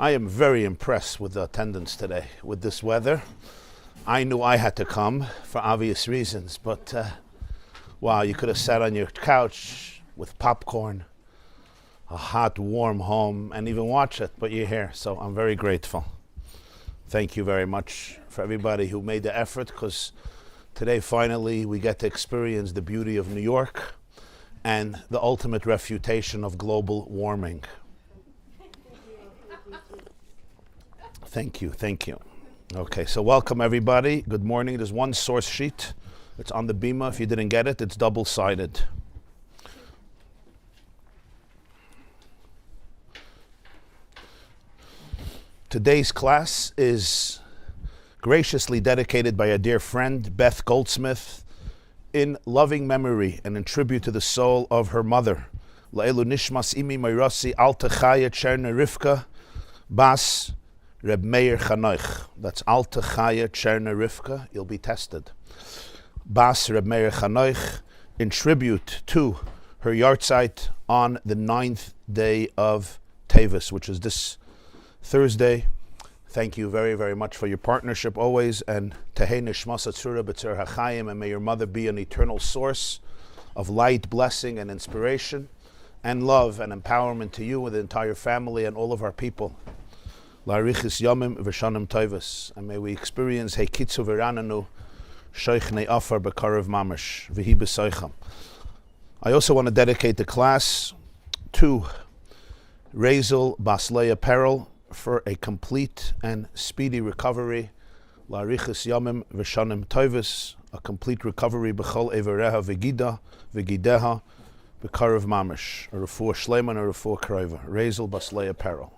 I am very impressed with the attendance today. With this weather, I knew I had to come for obvious reasons, but wow, you could have sat on your couch with popcorn, a hot, warm home, and even watch it, but you're here, so I'm very grateful. Thank you very much for everybody who made the effort, because today finally we get to experience the beauty of New York and the ultimate refutation of global warming. Thank you, thank you. Okay, so welcome everybody. Good morning. There's one source sheet. It's on the bima. If you didn't get it, it's double-sided. Today's class is graciously dedicated by a dear friend, Beth Goldsmith, in loving memory and in tribute to the soul of her mother. La'elu nishmas imi mayrasi alta chaya cherna Rivka Bais Reb Meir Chanoich. That's Alta Chaya Cherna Rivka. You'll be tested. Bais Reb Meir Chanoich, in tribute to her yahrzeit on the 9th day of Teves, which is this Thursday. Thank you very, very much for your partnership always. And Tehei Nishmas Atzura B'Tzur HaChaim, and may your mother be an eternal source of light, blessing, and inspiration, and love and empowerment to you and the entire family and all of our people. La'arichis yomim v'shanim Teves, and may we experience Heikitzu v'rananu Sheichne Afar b'Karav Mamash v'hi b'Soicham. I also want to dedicate the class to Razel Bas Leah Perel for a complete and speedy recovery. La'arichis yomim v'shanim Teves, a complete recovery b'chol evereha v'gideha b'Karav Mamash, a refuah shleiman, a refuah krova. Razel Bas Leah Perel.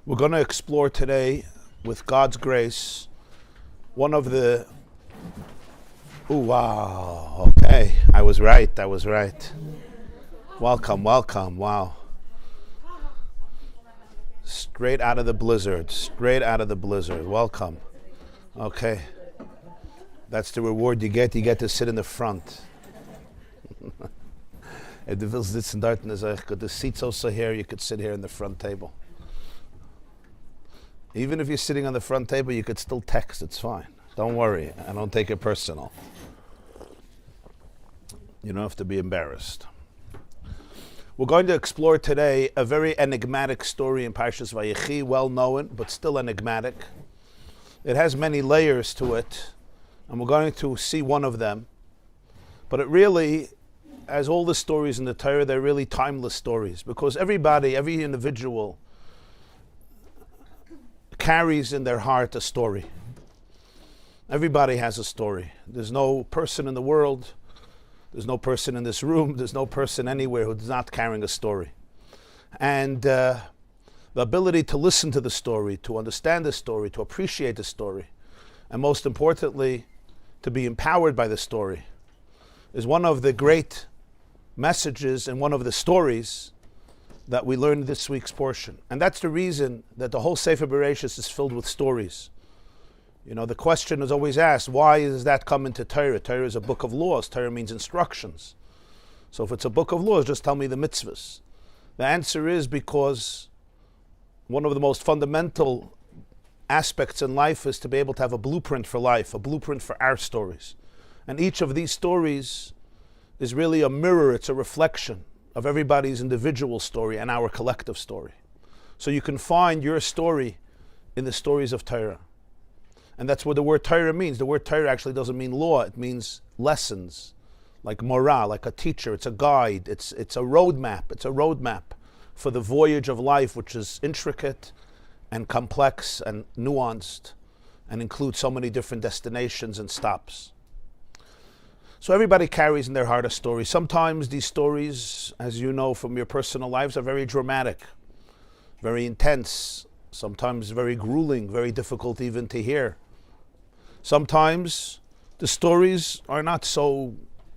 We're going to explore today, with God's grace, one of the... Oh, wow. Okay. I was right. Welcome. Wow. Straight out of the blizzard. Welcome. Okay. That's the reward you get. You get to sit in the front. If the will sitzen dort, the seats also here, you could sit here in the front table. Even if you're sitting on the front table, you could still text. It's fine. Don't worry. I don't take it personal. You don't have to be embarrassed. We're going to explore today a very enigmatic story in Parshas Vayechi, well known, but still enigmatic. It has many layers to it, and we're going to see one of them. But it really, as all the stories in the Torah, they're really timeless stories, because everybody, every individual, carries in their heart a story. Everybody has a story. There's no person in the world, there's no person in this room, there's no person anywhere who's not carrying a story. And the ability to listen to the story, to understand the story, to appreciate the story, and most importantly, to be empowered by the story, is one of the great messages and one of the stories that we learned this week's portion. And that's the reason that the whole Sefer Bereshis is filled with stories. You know, the question is always asked, why does that come into Torah? Torah is a book of laws. Torah means instructions. So if it's a book of laws, just tell me the mitzvahs. The answer is because one of the most fundamental aspects in life is to be able to have a blueprint for life, a blueprint for our stories. And each of these stories is really a mirror, it's a reflection of everybody's individual story and our collective story. So you can find your story in the stories of Torah. And that's what the word Torah means. The word Torah actually doesn't mean law, it means lessons, like morah, like a teacher. It's a guide, it's a roadmap for the voyage of life, which is intricate and complex and nuanced and includes so many different destinations and stops. So everybody carries in their heart a story. Sometimes these stories, as you know from your personal lives, are very dramatic, very intense, sometimes very grueling, very difficult even to hear. Sometimes the stories are not so,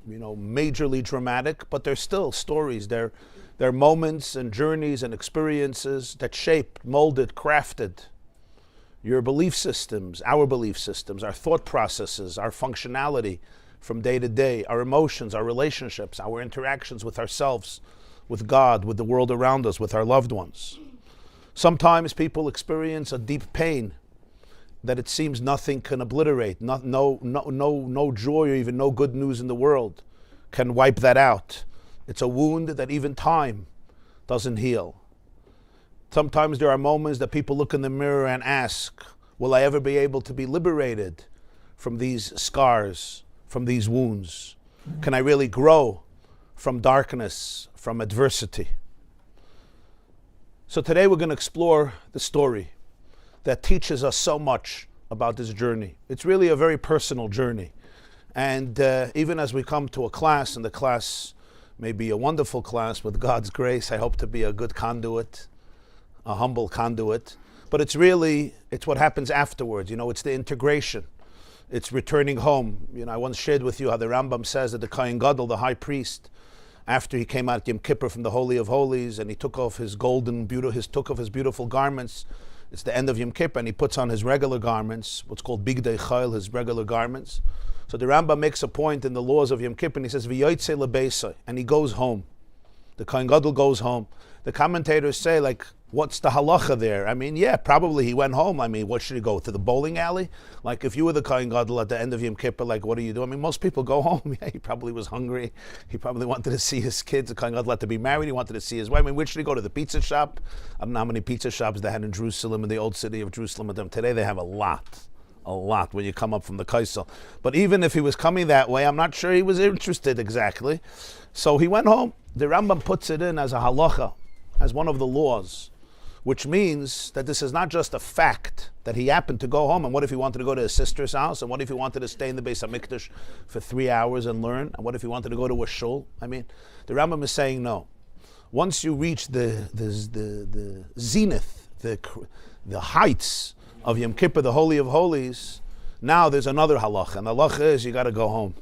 majorly dramatic, but they're still stories. They're moments and journeys and experiences that shaped, molded, crafted your belief systems, our thought processes, our functionality from day to day, our emotions, our relationships, our interactions with ourselves, with God, with the world around us, with our loved ones. Sometimes people experience a deep pain that it seems nothing can obliterate. No joy or even no good news in the world can wipe that out. It's a wound that even time doesn't heal. Sometimes there are moments that people look in the mirror and ask, will I ever be able to be liberated from these scars, from these wounds? Can I really grow from darkness, from adversity? So today we're going to explore the story that teaches us so much about this journey. It's really a very personal journey. And even as we come to a class, and the class may be a wonderful class with God's grace, I hope to be a good conduit, a humble conduit. But it's what happens afterwards. It's the integration. It's returning home. I once shared with you how the Rambam says that the Kohen Gadol, the high priest, after he came out Yom Kippur from the Holy of Holies and he took off his beautiful garments, it's the end of Yom Kippur, and he puts on his regular garments, what's called Bigdei Chayil, his regular garments. So the Rambam makes a point in the laws of Yom Kippur, and he says, Vayechi lebeisai, and he goes home. The Kohen Gadol goes home. The commentators say, what's the halacha there? Probably he went home. What should he go, to the bowling alley? If you were the Kohen Gadol at the end of Yom Kippur, what do you do? Most people go home. He probably was hungry. He probably wanted to see his kids. The Kohen Gadol had to be married. He wanted to see his wife. Where should he go, to the pizza shop? I don't know how many pizza shops they had in Jerusalem, in the old city of Jerusalem. Today they have a lot when you come up from the Kaisel. But even if he was coming that way, I'm not sure he was interested exactly. So he went home. The Rambam puts it in as a halacha, as one of the laws, which means that this is not just a fact that he happened to go home. And what if he wanted to go to his sister's house? And what if he wanted to stay in the Beis HaMikdash for 3 hours and learn? And what if he wanted to go to a shul? The Rambam is saying no. Once you reach the zenith, the heights of Yom Kippur, the Holy of Holies, now there's another halacha. And the halacha is you got to go home.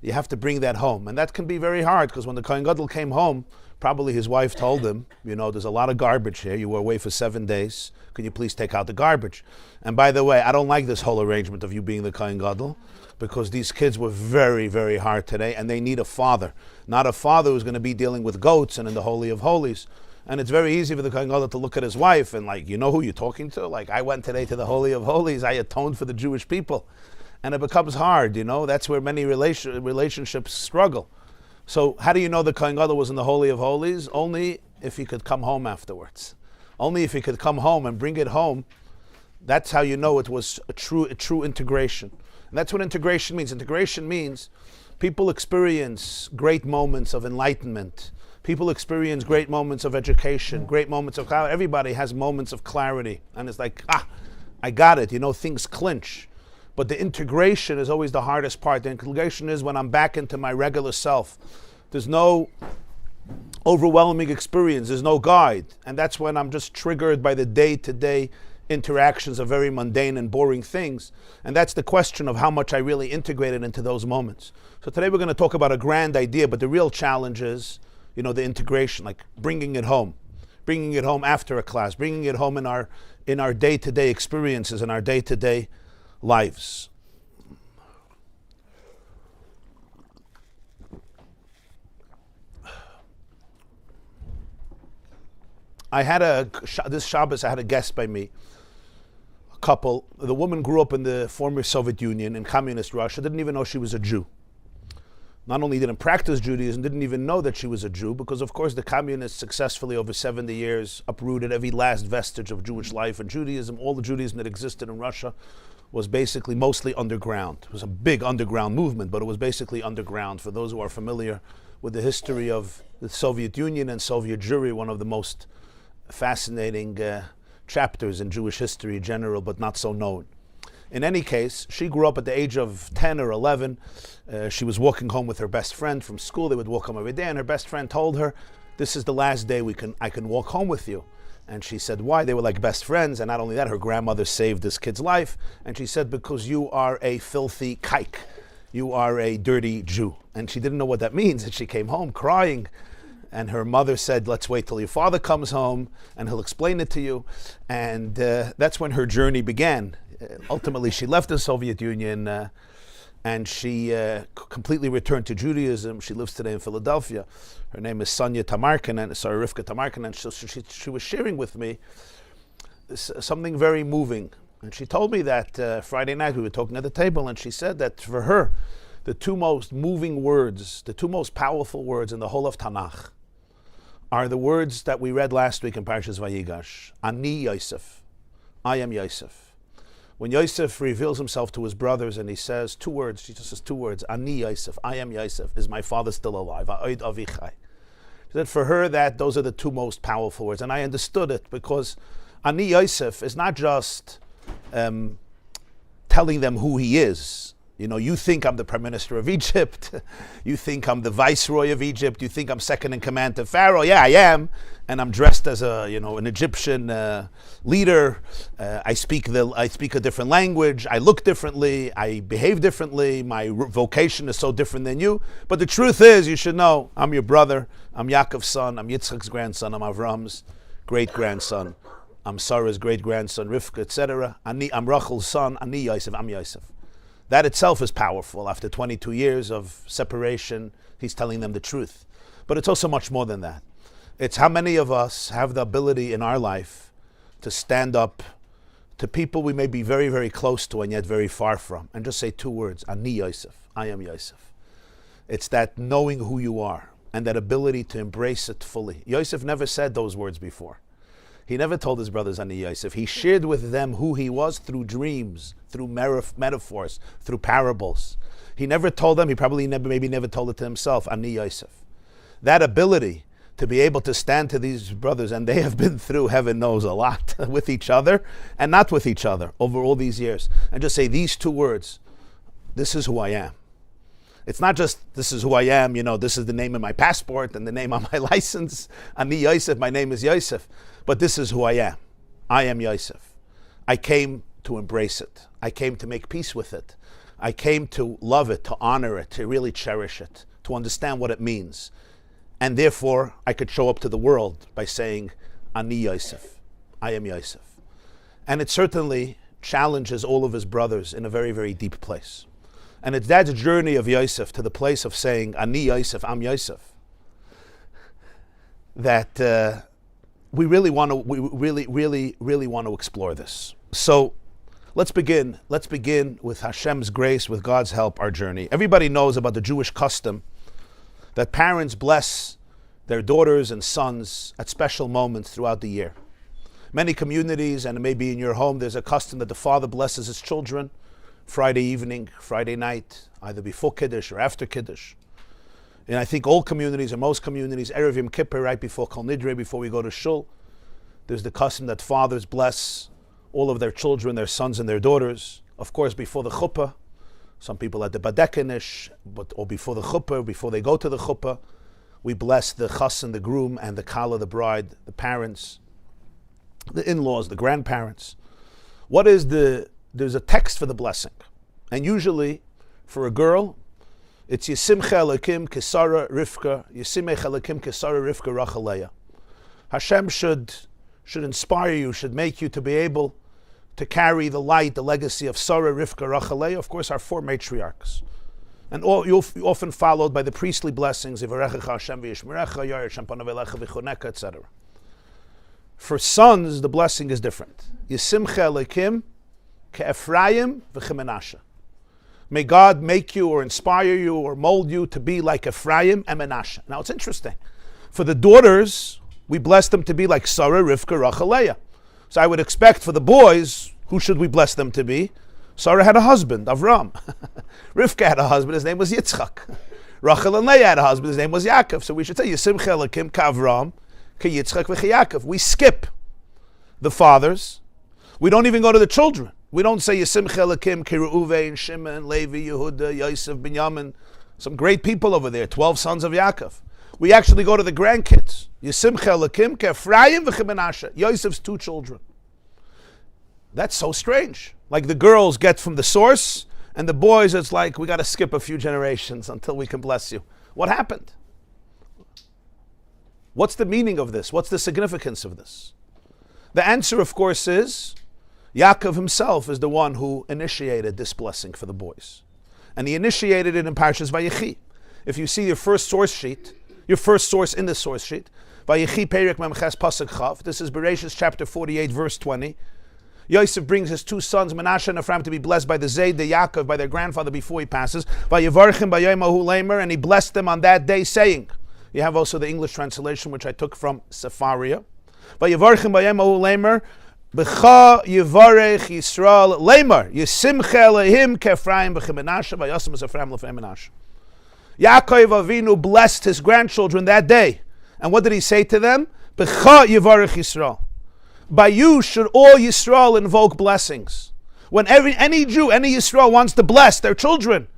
You have to bring that home. And that can be very hard, because when the Kohen Gadol came home, probably his wife told him, there's a lot of garbage here. You were away for 7 days. Can you please take out the garbage? And by the way, I don't like this whole arrangement of you being the Kohen Gadol, because these kids were very, very hard today, and they need a father. Not a father who's going to be dealing with goats and in the Holy of Holies. And it's very easy for the Kohen Gadol to look at his wife and you know who you're talking to? I went today to the Holy of Holies. I atoned for the Jewish people. And it becomes hard, That's where many relationships struggle. So how do you know the Kohen Gadol was in the Holy of Holies? Only if he could come home afterwards. Only if he could come home and bring it home. That's how you know it was a true integration. And that's what integration means. Integration means people experience great moments of enlightenment. People experience great moments of education, great moments of clarity. Everybody has moments of clarity. And it's I got it. Things clinch. But the integration is always the hardest part. The integration is when I'm back into my regular self. There's no overwhelming experience. There's no guide. And that's when I'm just triggered by the day-to-day interactions of very mundane and boring things. And that's the question of how much I really integrated into those moments. So today we're going to talk about a grand idea, but the real challenge is, the integration, bringing it home after a class, bringing it home in our day-to-day experiences, in our day-to-day lives. This Shabbos I had a guest by me, a couple. The woman grew up in the former Soviet Union in communist Russia, didn't even know she was a Jew. Not only didn't practice Judaism, didn't even know that she was a Jew, because of course the communists successfully over 70 years uprooted every last vestige of Jewish life and Judaism. All the Judaism that existed in Russia was basically mostly underground. It was a big underground movement, but it was basically underground. For those who are familiar with the history of the Soviet Union and Soviet Jewry, one of the most fascinating chapters in Jewish history in general, but not so known. In any case, she grew up at the age of 10 or 11. She was walking home with her best friend from school. They would walk home every day, and her best friend told her, "This is the last day I can walk home with you." And she said, why? They were like best friends. And not only that, her grandmother saved this kid's life. And she said, because you are a filthy kike. You are a dirty Jew. And she didn't know what that means. And she came home crying. And her mother said, let's wait till your father comes home and he'll explain it to you. And that's when her journey began. Ultimately, she left the Soviet Union and she completely returned to Judaism. She lives today in Philadelphia. Her name is Rivka Tamarkin, and she was sharing with me something very moving. And she told me that Friday night we were talking at the table, and she said that for her, the two most moving words, the two most powerful words in the whole of Tanakh are the words that we read last week in Parshas Vayechi. Ani Yosef, I am Yosef. When Yosef reveals himself to his brothers and he says two words, she just says two words, Ani Yosef, I am Yosef, is my father still alive? Ha'od avichai. She said for her that those are the two most powerful words. And I understood it because Ani Yosef is not just telling them who he is. You know, you think I'm the Prime Minister of Egypt. You think I'm the Viceroy of Egypt. You think I'm second in command to Pharaoh. Yeah, I am. And I'm dressed as an Egyptian leader. I speak a different language. I look differently. I behave differently. My vocation is so different than you. But the truth is, you should know, I'm your brother. I'm Yaakov's son. I'm Yitzchak's grandson. I'm Avram's great-grandson. I'm Sarah's great-grandson, Rivka, etc. I'm Rachel's son. Ani Yosef. I'm Yosef. That itself is powerful. After 22 years of separation, he's telling them the truth. But it's also much more than that. It's how many of us have the ability in our life to stand up to people we may be very, very close to and yet very far from, and just say two words, Ani Yosef, I am Yosef. It's that knowing who you are and that ability to embrace it fully. Yosef never said those words before. He never told his brothers Ani Yosef. He shared with them who he was through dreams, through metaphors, through parables. He never told them, he probably never told it to himself, Ani Yosef. That ability to be able to stand to these brothers, and they have been through, heaven knows, a lot with each other and not with each other over all these years, and just say these two words, this is who I am. It's not just, this is who I am, this is the name in my passport and the name on my license. Ani Yosef, my name is Yosef. But this is who I am. I am Yosef. I came to embrace it. I came to make peace with it. I came to love it, to honor it, to really cherish it, to understand what it means. And therefore, I could show up to the world by saying, Ani Yosef. I am Yosef. And it certainly challenges all of his brothers in a very, very deep place. And it's that journey of Yosef to the place of saying, Ani Yosef, I'm Yosef, that we really want to explore this. So let's begin with Hashem's grace, with God's help, our journey. Everybody knows about the Jewish custom that parents bless their daughters and sons at special moments throughout the year. Many communities, and maybe in your home, there's a custom that the father blesses his children Friday evening, Friday night, either before Kiddush or after Kiddush. And I think all communities, or most communities, Erev Yom Kippur, right before Kol Nidre, before we go to Shul, there's the custom that fathers bless all of their children, their sons and their daughters. Of course, before the chuppah, some people at the Badekinish, or before the chuppah, before they go to the chuppah, we bless the chassan, the groom, and the kala, the bride, the parents, the in-laws, the grandparents. There's a text for the blessing. And usually, for a girl, it's Yisimcha Elokim Kesara Rivka, Yisimcha Elokim Kesara Rivka Rachaleya. Hashem should inspire you, should make you to be able to carry the light, the legacy of Sarah, Rivka, Rachaleya, of course, our four matriarchs. And often followed by the priestly blessings, Yivarechecha Hashem v'yishmerecha, Yair Hashem panav elecha v'choneka, etc. For sons, the blessing is different. Yisimcha Elokim Ke'Ephraim v'Chemenashe. May God make you or inspire you or mold you to be like Ephraim and Menashe. Now it's interesting. For the daughters, we bless them to be like Sarah, Rivka, Rachaleya. So I would expect for the boys, who should we bless them to be? Sarah had a husband, Avram. Rivka had a husband, his name was Yitzchak. Rachel and Leah had a husband, his name was Yaakov. So we should say, Yisimcha Elokim Ka'Avram, Ka'Yitzchak v'Yaakov. We skip the fathers. We don't even go to the children. We don't say Yisimcha Elokim Kireuven, Shimon, Levi, Yehuda, Yosef, Binyamin. Some great people over there, 12 sons of Yaakov. We actually go to the grandkids. Yisimcha Elokim Ke'Ephraim v'Chemenashe. Yosef's two children. That's so strange. Like the girls get from the source, and the boys, it's like, we got to skip a few generations until we can bless you. What happened? What's the meaning of this? What's the significance of this? The answer, of course, is Yaakov himself is the one who initiated this blessing for the boys. And he initiated it in Parshas Vayechi. If you see your first source sheet, your first source in the source sheet, Vayechi Perek Memches Pasuk Chav, this is Bereshis chapter 48, verse 20. Yosef brings his two sons, Menashe and Ephraim, to be blessed by the Zayd, the Yaakov, by their grandfather before he passes. Vayevarchim Bayomahu Lamer, and he blessed them on that day, saying, you have also the English translation, which I took from Sepharia. Vayevarchim Bayomahu Lamer, B'cha Yevarech Yisrael Lamer, Yisimche Lehim Kefraim B'chim Menashe, Vayosim as Ephraim Lefem Menashe. Yaakov Avinu blessed his grandchildren that day. And what did he say to them? B'cha Yevarech Yisrael. By you should all Yisrael invoke blessings. When any Jew, any Yisrael wants to bless their children,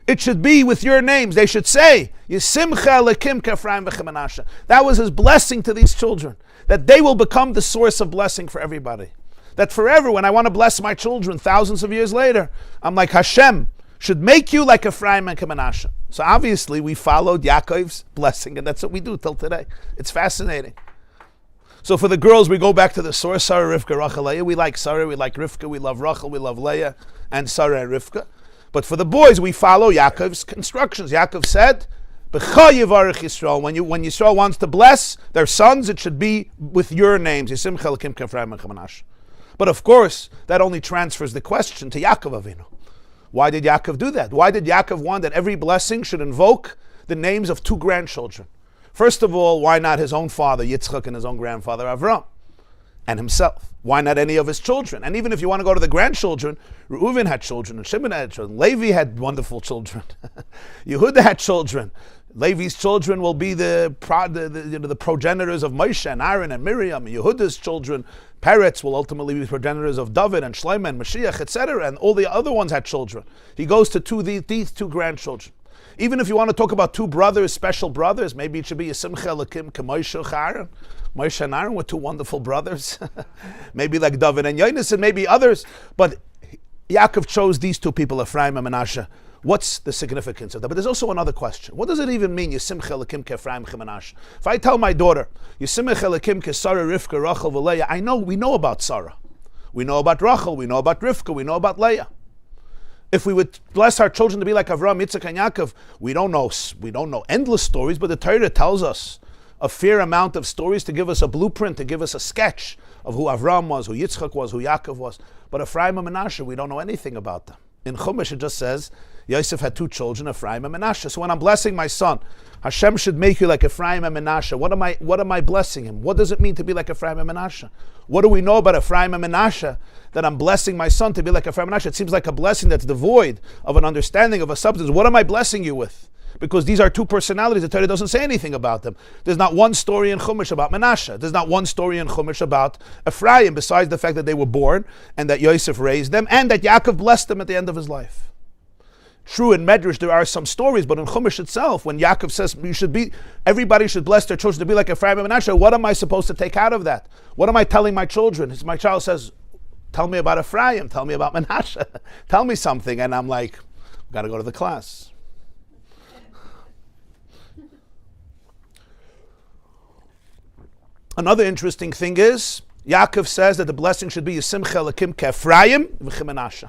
it should be with your names. They should say, Yisimcha lekim kefraim v'chem Menashe. That was his blessing to these children, that they will become the source of blessing for everybody. That forever, when I want to bless my children thousands of years later, I'm like, Hashem should make you like Ephraim and Menashe. So obviously we followed Yaakov's blessing, and that's what we do till today. It's fascinating. So for the girls, we go back to the source, Sarah, Rivka, Rachel, Leah. We like Sarah, we like Rivka, we love Rachel, we love Leah, and Sarah and Rivka. But for the boys, we follow Yaakov's instructions. Yaakov said, B'cha Yevarech Yisrael. When Yisrael wants to bless their sons, it should be with your names. But of course, that only transfers the question to Yaakov Avinu. Why did Yaakov do that? Why did Yaakov want that every blessing should invoke the names of two grandchildren? First of all, why not his own father, Yitzchak, and his own grandfather, Avram, and himself? Why not any of his children? And even if you want to go to the grandchildren, Reuven had children, and Shimon had children, Levi had wonderful children, Yehuda had children. Levi's children will be the progenitors of Moshe and Aaron and Miriam. Yehuda's children, Peretz, will ultimately be progenitors of David and Shlomo and Mashiach, etc. And all the other ones had children. He goes to these two grandchildren. Even if you want to talk about two brothers, special brothers, maybe it should be Yisimcha Lakim K'Moshe Aaron. Moshe and Aaron were two wonderful brothers. Maybe like David and Yonis, and maybe others. But Yaakov chose these two people, Ephraim and Menashe. What's the significance of that? But there's also another question. What does it even mean, Yisimcha Lakim K'Ephraim Menashe? If I tell my daughter, Yisimcha Lakim K'Sarah, Rivka, Rachel, V'Leah, we know about Sarah. We know about Rachel, we know about Rivka, we know about Leah. If we would bless our children to be like Avram, Yitzchak, and Yaakov, we don't know endless stories, but the Torah tells us a fair amount of stories to give us a blueprint, to give us a sketch of who Avram was, who Yitzchak was, who Yaakov was. But Ephraim and Menashe, we don't know anything about them. In Chumash, it just says Yosef had two children, Ephraim and Menashe. So when I'm blessing my son, Hashem should make you like Ephraim and Menashe. What am I blessing him? What does it mean to be like Ephraim and Menashe? What do we know about Ephraim and Menashe that I'm blessing my son to be like Ephraim and Menashe? It seems like a blessing that's devoid of an understanding of a substance. What am I blessing you with? Because these are two personalities. The Torah doesn't say anything about them. There's not one story in Chumash about Menashe. There's not one story in Chumash about Ephraim, besides the fact that they were born and that Yosef raised them and that Yaakov blessed them at the end of his life. True, in Medrash there are some stories, but in Chumash itself, when Yaakov says everybody should bless their children to be like Ephraim and Menashe, what am I supposed to take out of that? What am I telling my children? My child says, tell me about Ephraim, tell me about Menashe, tell me something, and I'm like, got to go to the class. Another interesting thing is, Yaakov says that the blessing should be Yisimcha Lakim K'Ephraim v'Chem Menashe.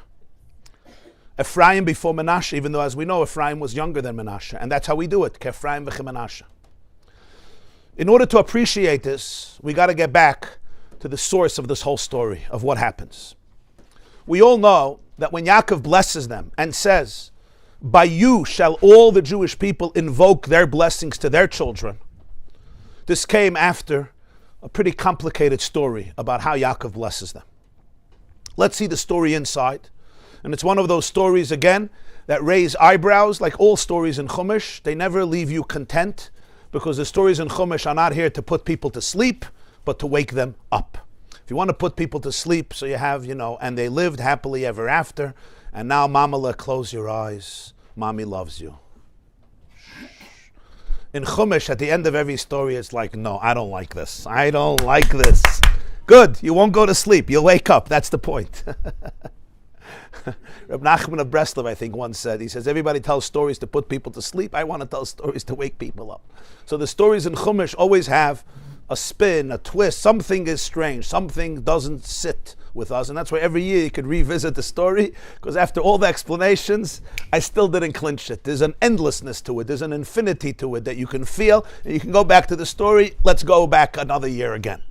Ephraim before Menashe, even though, as we know, Ephraim was younger than Menashe, and that's how we do it, K'Ephraim v'Chem Menashe. In order to appreciate this, we got to get back to the source of this whole story, of what happens. We all know that when Yaakov blesses them and says, by you shall all the Jewish people invoke their blessings to their children, this came after a pretty complicated story about how Yaakov blesses them. Let's see the story inside. And it's one of those stories, again, that raise eyebrows, like all stories in Chumash. They never leave you content, because the stories in Chumash are not here to put people to sleep, but to wake them up. If you want to put people to sleep, so you have, and they lived happily ever after, and now Mamala, close your eyes, Mommy loves you. In Chumash, at the end of every story, it's like, no, I don't like this. I don't like this. Good, you won't go to sleep. You'll wake up. That's the point. Reb Nachman of Breslov, I think, once said, he says, everybody tells stories to put people to sleep. I want to tell stories to wake people up. So the stories in Chumash always have a spin, a twist. Something is strange. Something doesn't sit with us. And that's why every year you could revisit the story, because after all the explanations, I still didn't clinch it. There's an endlessness to it. There's an infinity to it that you can feel. And you can go back to the story. Let's go back another year again.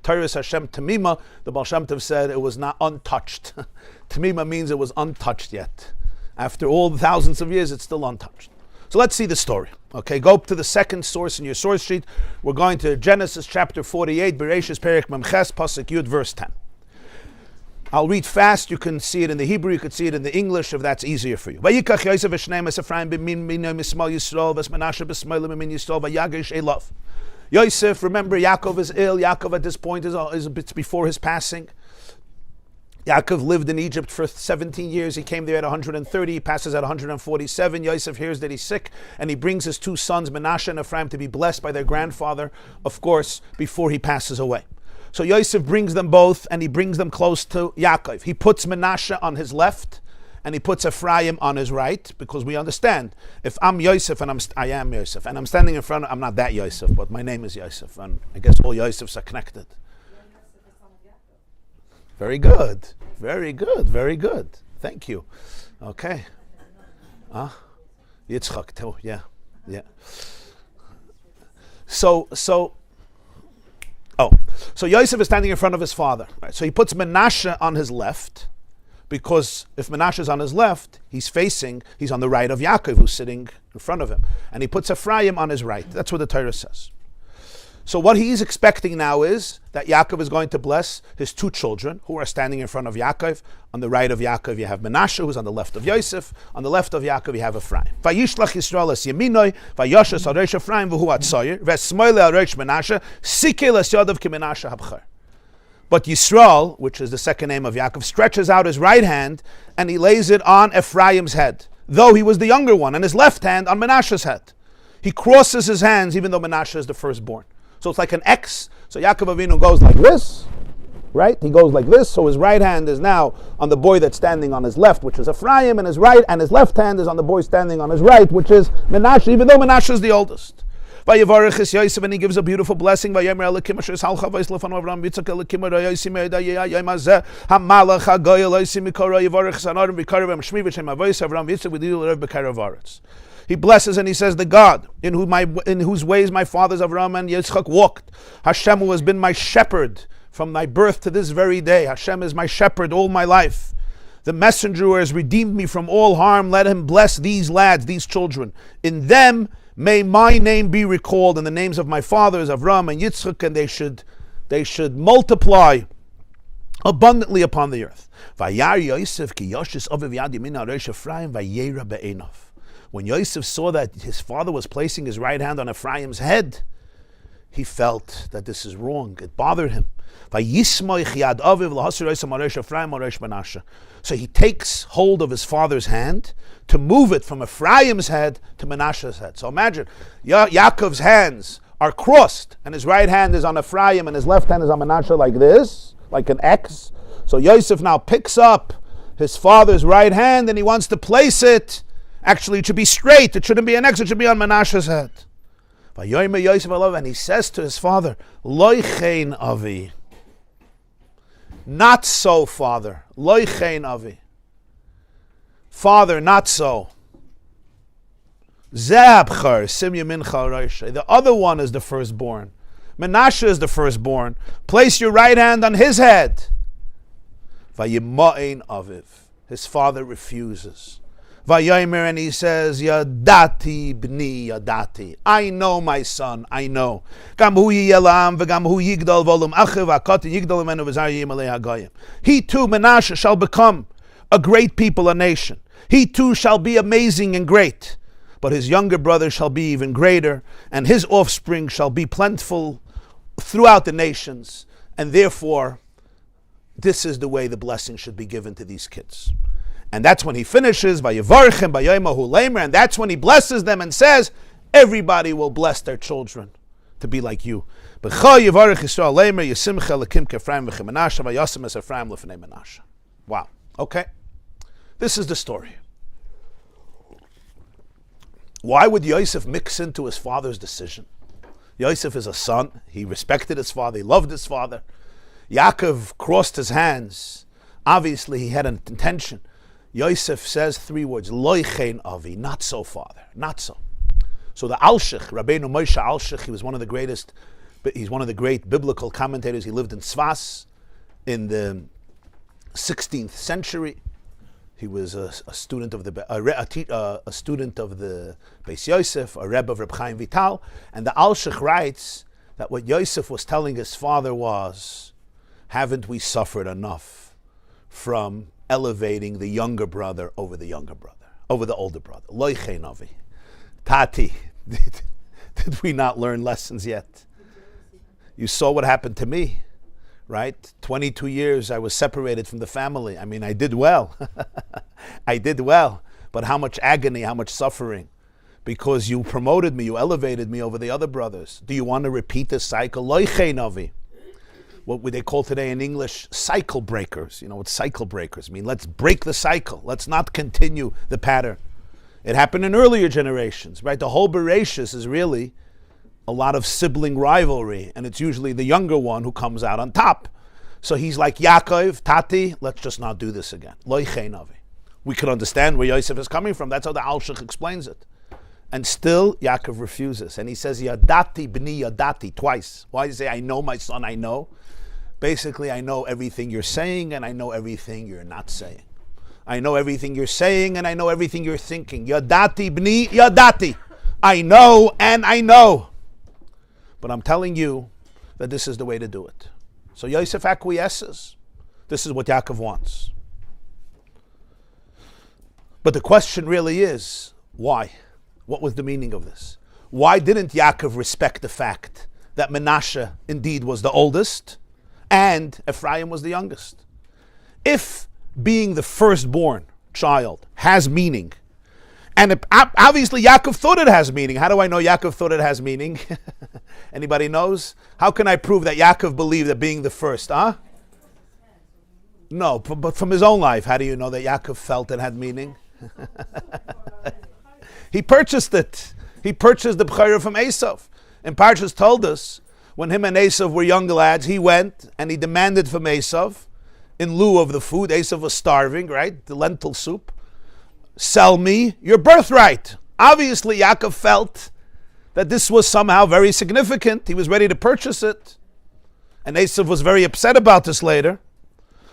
Teres Hashem Tamima, the Baal Shem Tov said it was not untouched. Tamima means it was untouched yet. After all the thousands of years, it's still untouched. So let's see the story. Okay, go up to the second source in your source sheet. We're going to Genesis chapter 48, Bereshis Perek Memches, Pasuk Yud, verse 10. I'll read fast. You can see it in the Hebrew. You can see it in the English if that's easier for you. Vayikach Yosef v'shneim es Ephraim b'min mismal Yisrael v'es Menashe b'smoil b'min Yisrael v'yagish elav. Yosef, remember, Yaakov is ill. Yaakov at this point is a bit before his passing. Yaakov lived in Egypt for 17 years. He came there at 130. He passes at 147. Yosef hears that he's sick, and he brings his two sons, Menashe and Ephraim, to be blessed by their grandfather, of course, before he passes away. So Yosef brings them both, and he brings them close to Yaakov. He puts Menashe on his left, and he puts Ephraim on his right, because we understand, if I'm Yosef, and I am Yosef, and I'm standing in front of, I'm not that Yosef, but my name is Yosef, and I guess all Yosefs are connected. Very good, very good, very good. Thank you. Okay. Yitzchak too, yeah. So Yosef is standing in front of his father. Right? So he puts Menashe on his left, because if Menashe is on his left, he's on the right of Yaakov, who's sitting in front of him. And he puts Ephraim on his right. That's what the Torah says. So what he's expecting now is that Yaakov is going to bless his two children who are standing in front of Yaakov. On the right of Yaakov you have Menashe, who's on the left of Yosef. On the left of Yaakov you have Ephraim. Vayishlach Yisrael es Yeminoi, vayoshes al reish Ephraim v'hu atzoyer, v'esmoile al reish Menashe, sikel es yodav ki Menashe habcher. But Yisrael, which is the second name of Yaakov, stretches out his right hand and he lays it on Ephraim's head, though he was the younger one, and his left hand on Menashe's head. He crosses his hands even though Menashe is the firstborn. So it's like an X. So Yaakov Avinu goes like this, right? He goes like this. So his right hand is now on the boy that's standing on his left, which is Ephraim, and his left hand is on the boy standing on his right, which is Menashe, even though Menashe is the oldest. Vayevarech es Yosef, and he gives a beautiful blessing. Vayemer Elokim asher halcha v'yislef anu Avram Yitzchak Elokim Yosim Yodayah Yom Hazeh Hamalach Hagoyel Yosim Mikora Yevarech Sanorim V'Karev Shmi V'Shem Avos Avram Yitzchak V'Dil Rev B'Karev Aretz. He blesses and he says, the God in whose ways my fathers Avram and Yitzchak walked, Hashem, who has been my shepherd from my birth to this very day. Hashem is my shepherd all my life. The messenger who has redeemed me from all harm, let him bless these lads, these children. In them may my name be recalled, and the names of my fathers Avram and Yitzchak, and they should multiply abundantly upon the earth. Vayar Yosef ki Yoshes Aviv Yad Yamin al Reish Ephraim vayera be'enav. When Yosef saw that his father was placing his right hand on Ephraim's head, he felt that this is wrong. It bothered him. So he takes hold of his father's hand to move it from Ephraim's head to Menashe's head. So imagine, Yaakov's hands are crossed, and his right hand is on Ephraim, and his left hand is on Menashe like this, like an X. So Yosef now picks up his father's right hand, and he wants to place it. Actually, it should be straight. It shouldn't be an X. It should be on Menashe's head. And he says to his father, Loichein avi. Not so, father. Loichein avi. Father, not so. Zeabchar, sim yamincha roisha. The other one is the firstborn. Menashe is the firstborn. Place your right hand on his head. Vayimain aviv. His father refuses. Vayomer, and he says, Yadati b'ni yadati. I know, my son, I know. Gam hu yelam v'gam hu yigdal volum achiv akati yigdal menu v'zar yimalei hagayim. He too, Menashe, shall become a great people, a nation. He too shall be amazing and great. But his younger brother shall be even greater, and his offspring shall be plentiful throughout the nations. And therefore, this is the way the blessing should be given to these kids. And that's when he finishes, Vayevarchem Bayomahu Lamer, and that's when he blesses them and says, everybody will bless their children to be like you. Wow. Okay. This is the story. Why would Yosef mix into his father's decision? Yosef is a son. He respected his father. He loved his father. Yaakov crossed his hands. Obviously, he had an intention. Yosef says 3 words, Loi chen avi, not so, father, not so. So the Alshich, Rabbeinu Moshe Alshich, he was one of the greatest, he's one of the great biblical commentators. He lived in Tzfas in the 16th century. He was a student of the Bais Yosef, a Rebbe of Reb Chaim Vital, and the Alshich writes that what Yosef was telling his father was, haven't we suffered enough from elevating the younger brother over the older brother? Loi chen avi. Tati, did we not learn lessons yet? You saw what happened to me, right? 22 years I was separated from the family. I mean, I did well. I did well. But how much agony, how much suffering. Because you promoted me, you elevated me over the other brothers. Do you want to repeat this cycle? Loi chen avi. What would they call today in English? Cycle breakers. You know what cycle breakers mean? Let's break the cycle. Let's not continue the pattern. It happened in earlier generations, right? The whole Bereshis is really a lot of sibling rivalry, and it's usually the younger one who comes out on top. So he's like, Yaakov, Tati, let's just not do this again. Loi chen avi. We can understand where Yosef is coming from. That's how the Alshich explains it. And still, Yaakov refuses. And he says, Yadati b'ni yadati, twice. Why does he say, I know, my son, I know? Basically, I know everything you're saying, and I know everything you're not saying. I know everything you're saying, and I know everything you're thinking. Yadati b'ni yadati. I know, and I know. But I'm telling you that this is the way to do it. So Yosef acquiesces. This is what Yaakov wants. But the question really is, why? What was the meaning of this? Why didn't Yaakov respect the fact that Menashe indeed was the oldest and Ephraim was the youngest? If being the firstborn child has meaning, and obviously Yaakov thought it has meaning. How do I know Yaakov thought it has meaning? Anybody knows? How can I prove that Yaakov believed that being the first? No, but from his own life, how do you know that Yaakov felt it had meaning? He purchased it. He purchased the betrayal from Esav. And Parshas told us, when him and Esav were young lads, he went and he demanded from Esav, in lieu of the food, Esav was starving, right? The lentil soup. Sell me your birthright. Obviously, Yaakov felt that this was somehow very significant. He was ready to purchase it. And Esav was very upset about this later.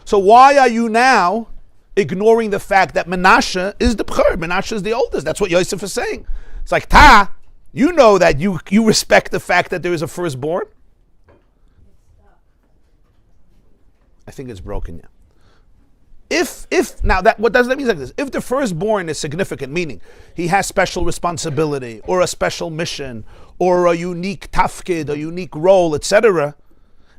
So why are you now ignoring the fact that Menashe is the B'chor? Menashe is the oldest. That's what Yosef is saying. It's like, you know that you respect the fact that there is a firstborn? I think it's broken, yeah. What does that mean like this? If the firstborn is significant, meaning he has special responsibility or a special mission or a unique tafkid, a unique role, etc.,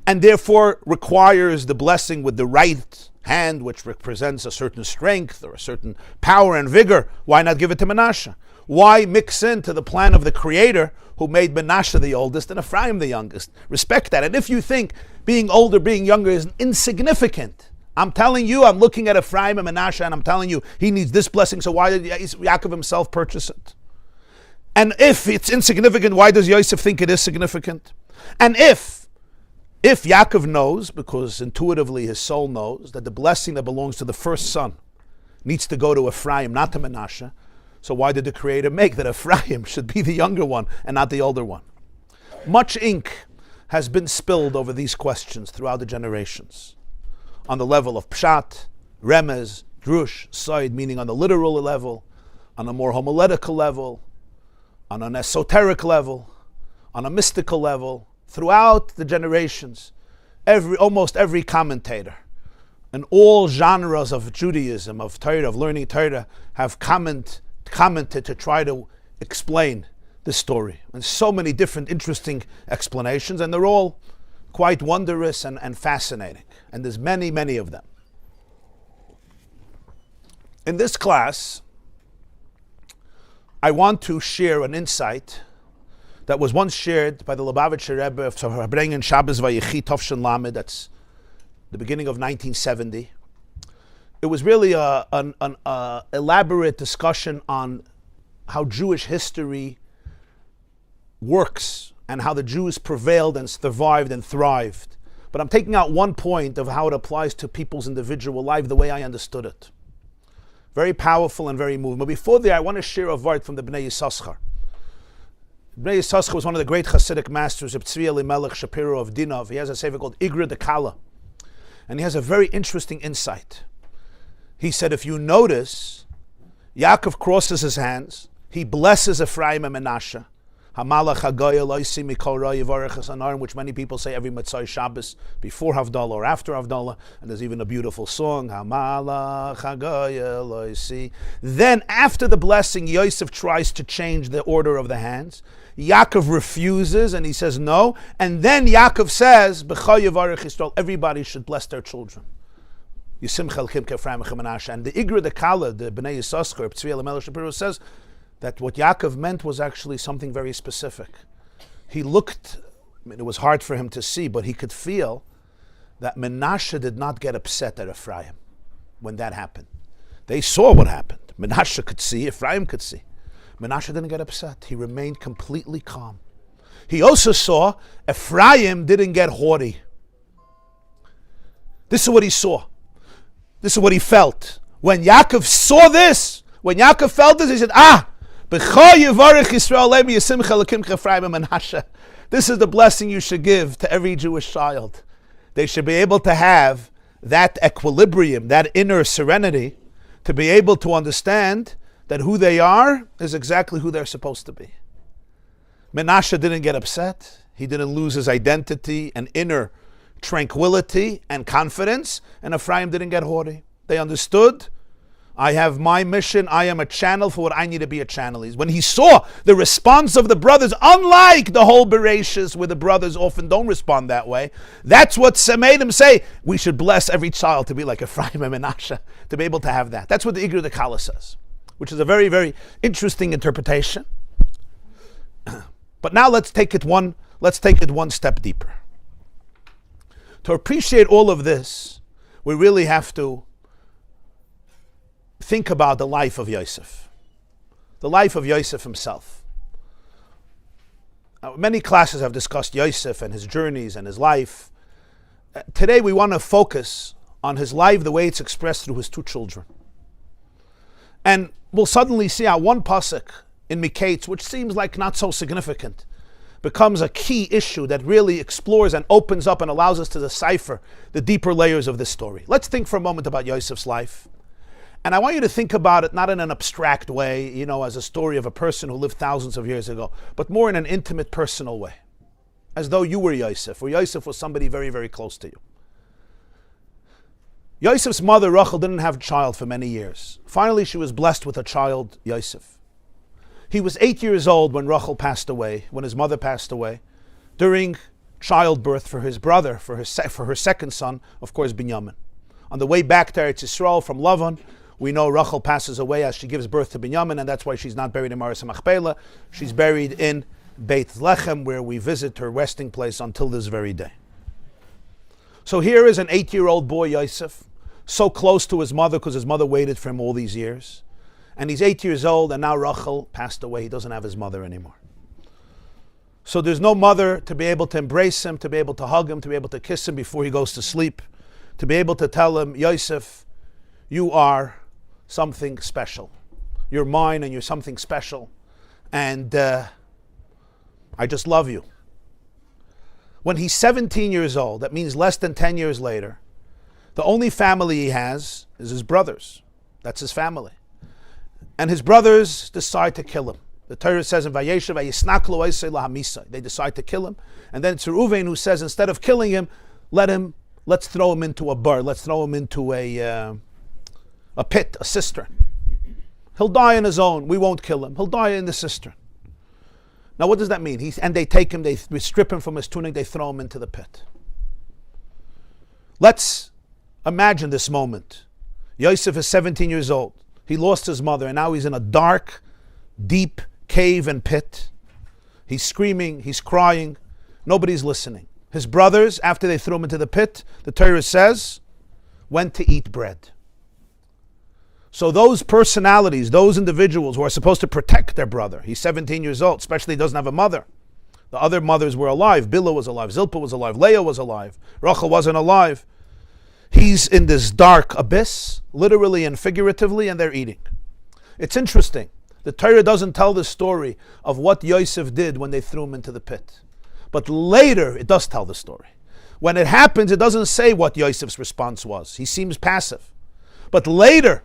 and therefore requires the blessing with the right hand, which represents a certain strength or a certain power and vigor, why not give it to Menashe? Why mix into the plan of the Creator who made Menashe the oldest and Ephraim the youngest? Respect that. And if you think being older, being younger is insignificant, I'm telling you, I'm looking at Ephraim and Menashe and I'm telling you, he needs this blessing, so why did Yaakov himself purchase it? And if it's insignificant, why does Yosef think it is significant? And if Yaakov knows, because intuitively his soul knows, that the blessing that belongs to the first son needs to go to Ephraim, not to Menashe, so why did the Creator make that Ephraim should be the younger one and not the older one? Much ink has been spilled over these questions throughout the generations. On the level of Pshat, Remez, Drush, Side, meaning on the literal level, on a more homiletical level, on an esoteric level, on a mystical level, throughout the generations, almost every commentator and all genres of Judaism, of Torah, of learning Torah, have commented to try to explain this story. And so many different interesting explanations, and they're all quite wondrous and fascinating. And there's many, many of them. In this class, I want to share an insight that was once shared by the Lubavitcher Rebbe of Brengen Shabbos Vayechi Tovshin Lamed. That's the beginning of 1970. It was really an elaborate discussion on how Jewish history works and how the Jews prevailed and survived and thrived. But I'm taking out one point of how it applies to people's individual life, the way I understood it. Very powerful and very moving. But before that, I want to share a word from the Bnei Yissaschar. Bnei Yissaschar was one of the great Hasidic masters of Tzvi Elimelech Shapiro of Dinov. He has a sefer called Igra de Kala. And he has a very interesting insight. He said, if you notice, Yaakov crosses his hands, he blesses Ephraim and Menashe. Hamalach Hagoyel Oisi Mikora Yivarech Hasanar, which many people say every Motzei Shabbos before Havdalah or after Havdalah, and there's even a beautiful song, Hamalach Hagoyel Oisi. Then after the blessing, Yosef tries to change the order of the hands. Yaakov refuses and he says no, and then Yaakov says, B'cha Yivarech Yisrael, everybody should bless their children. Yisimcha L'kim K'Ephraim Menashe. And the Igra de Kala, the Bnei Yissaschar, Tzvi Elimelech Shapiro says, that what Yaakov meant was actually something very specific. He looked, it was hard for him to see, but he could feel that Menashe did not get upset at Ephraim when that happened. They saw what happened. Menashe could see, Ephraim could see. Menashe didn't get upset. He remained completely calm. He also saw Ephraim didn't get haughty. This is what he saw. This is what he felt. When Yaakov saw this, when Yaakov felt this, he said, this is the blessing you should give to every Jewish child. They should be able to have that equilibrium, that inner serenity, to be able to understand that who they are is exactly who they're supposed to be. Menashe didn't get upset. He didn't lose his identity and inner tranquility and confidence. And Ephraim didn't get haughty. They understood, I have my mission. I am a channel for what I need to be a channel. When he saw the response of the brothers, unlike the whole Bereshis, where the brothers often don't respond that way, that's what made him say, we should bless every child to be like Ephraim and Menashe, to be able to have that. That's what the Igra de Kala says, which is a very, very interesting interpretation. But now let's take it one step deeper. To appreciate all of this, we really have to think about the life of Yosef. The life of Yosef himself. Many classes have discussed Yosef and his journeys and his life. Today we want to focus on his life the way it's expressed through his two children. And we'll suddenly see how one pasuk in Miketz, which seems like not so significant, becomes a key issue that really explores and opens up and allows us to decipher the deeper layers of this story. Let's think for a moment about Yosef's life. And I want you to think about it not in an abstract way, as a story of a person who lived thousands of years ago, but more in an intimate, personal way, as though you were Yosef, or Yosef was somebody very, very close to you. Yosef's mother, Rachel, didn't have a child for many years. Finally, she was blessed with a child, Yosef. He was 8 years old when Rachel passed away, when his mother passed away, during childbirth for his brother, for her second son, of course, Binyamin. On the way back to Eretz Yisrael from Lavan, we know Rachel passes away as she gives birth to Binyamin, and that's why she's not buried in Maris Machpelah. She's buried in Beit Lechem, where we visit her resting place until this very day. So here is an 8-year-old boy, Yosef, so close to his mother because his mother waited for him all these years. And he's 8 years old, and now Rachel passed away. He doesn't have his mother anymore. So there's no mother to be able to embrace him, to be able to hug him, to be able to kiss him before he goes to sleep, to be able to tell him, Yosef, you are something special. You're mine and you're something special. And I just love you. When he's 17 years old, that means less than 10 years later, the only family he has is his brothers. That's his family. And his brothers decide to kill him. The Torah says in Vayechi, they decide to kill him. And then it's Reuven who says, instead of killing him, let's throw him into a bar. Let's throw him into a pit, a cistern. He'll die on his own. We won't kill him. He'll die in the cistern. Now what does that mean? And they take him, they strip him from his tunic, they throw him into the pit. Let's imagine this moment. Yosef is 17 years old. He lost his mother, and now he's in a dark, deep cave and pit. He's screaming, he's crying. Nobody's listening. His brothers, after they threw him into the pit, the Torah says, went to eat bread. So those personalities, those individuals who are supposed to protect their brother, he's 17 years old, especially he doesn't have a mother. The other mothers were alive. Bilhah was alive. Zilpah was alive. Leah was alive. Rachel wasn't alive. He's in this dark abyss, literally and figuratively, and they're eating. It's interesting. The Torah doesn't tell the story of what Yosef did when they threw him into the pit. But later, it does tell the story. When it happens, it doesn't say what Yosef's response was. He seems passive. But later,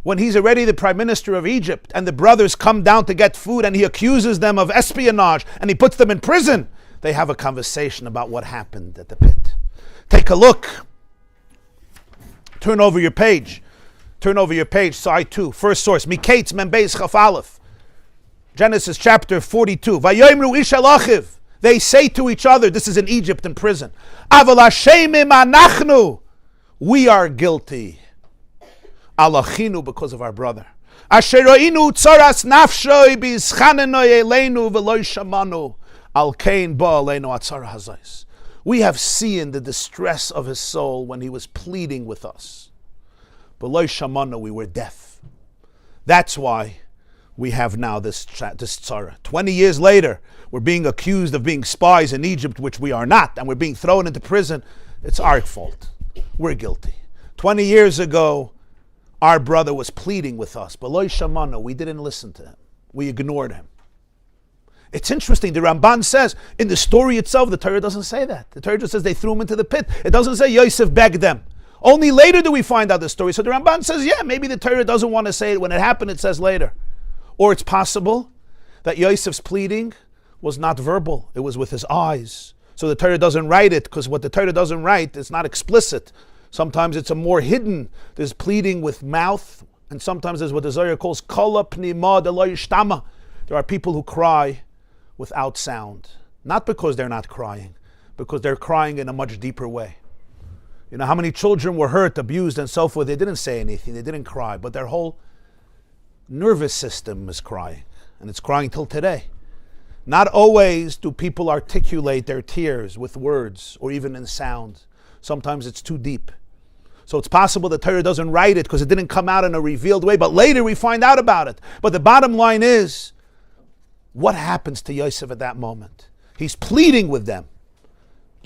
when he's already the prime minister of Egypt, and the brothers come down to get food, and he accuses them of espionage, and he puts them in prison, they have a conversation about what happened at the pit. Take a look. Turn over your page. Side 2. First source. Miketz Mem Beis Chaf Aleph. Genesis chapter 42. Vayoimru ish el achiv. They say to each other, this is in Egypt in prison, Aval Hashemim anachnu. We are guilty. Alachinu, because of our brother. Asher ro'inu tzaras nafshoi bizchanenoi eleinu v'loi shamanu. Al kein ba aleinu atzara hazais. We have seen the distress of his soul when he was pleading with us. But lo shamana, we were deaf. That's why we have now this tzara. 20 years later, we're being accused of being spies in Egypt, which we are not, and we're being thrown into prison. It's our fault. We're guilty. 20 years ago, our brother was pleading with us, but lo shamana, we didn't listen to him. We ignored him. It's interesting, the Ramban says, in the story itself, the Torah doesn't say that. The Torah just says they threw him into the pit. It doesn't say Yosef begged them. Only later do we find out the story. So the Ramban says, yeah, maybe the Torah doesn't want to say it. When it happened, it says later. Or it's possible that Yosef's pleading was not verbal. It was with his eyes. So the Torah doesn't write it, because what the Torah doesn't write is not explicit. Sometimes it's a more hidden. There's pleading with mouth, and sometimes there's what the Zohar calls kala pnima de lo yishtama. There are people who cry without sound. Not because they're not crying, because they're crying in a much deeper way. You know how many children were hurt, abused, and so forth. They didn't say anything, they didn't cry, but their whole nervous system is crying, and it's crying till today. Not always do people articulate their tears with words or even in sound. Sometimes it's too deep. So it's possible the Torah doesn't write it because it didn't come out in a revealed way, but later we find out about it. But the bottom line is, what happens to Yosef at that moment? He's pleading with them.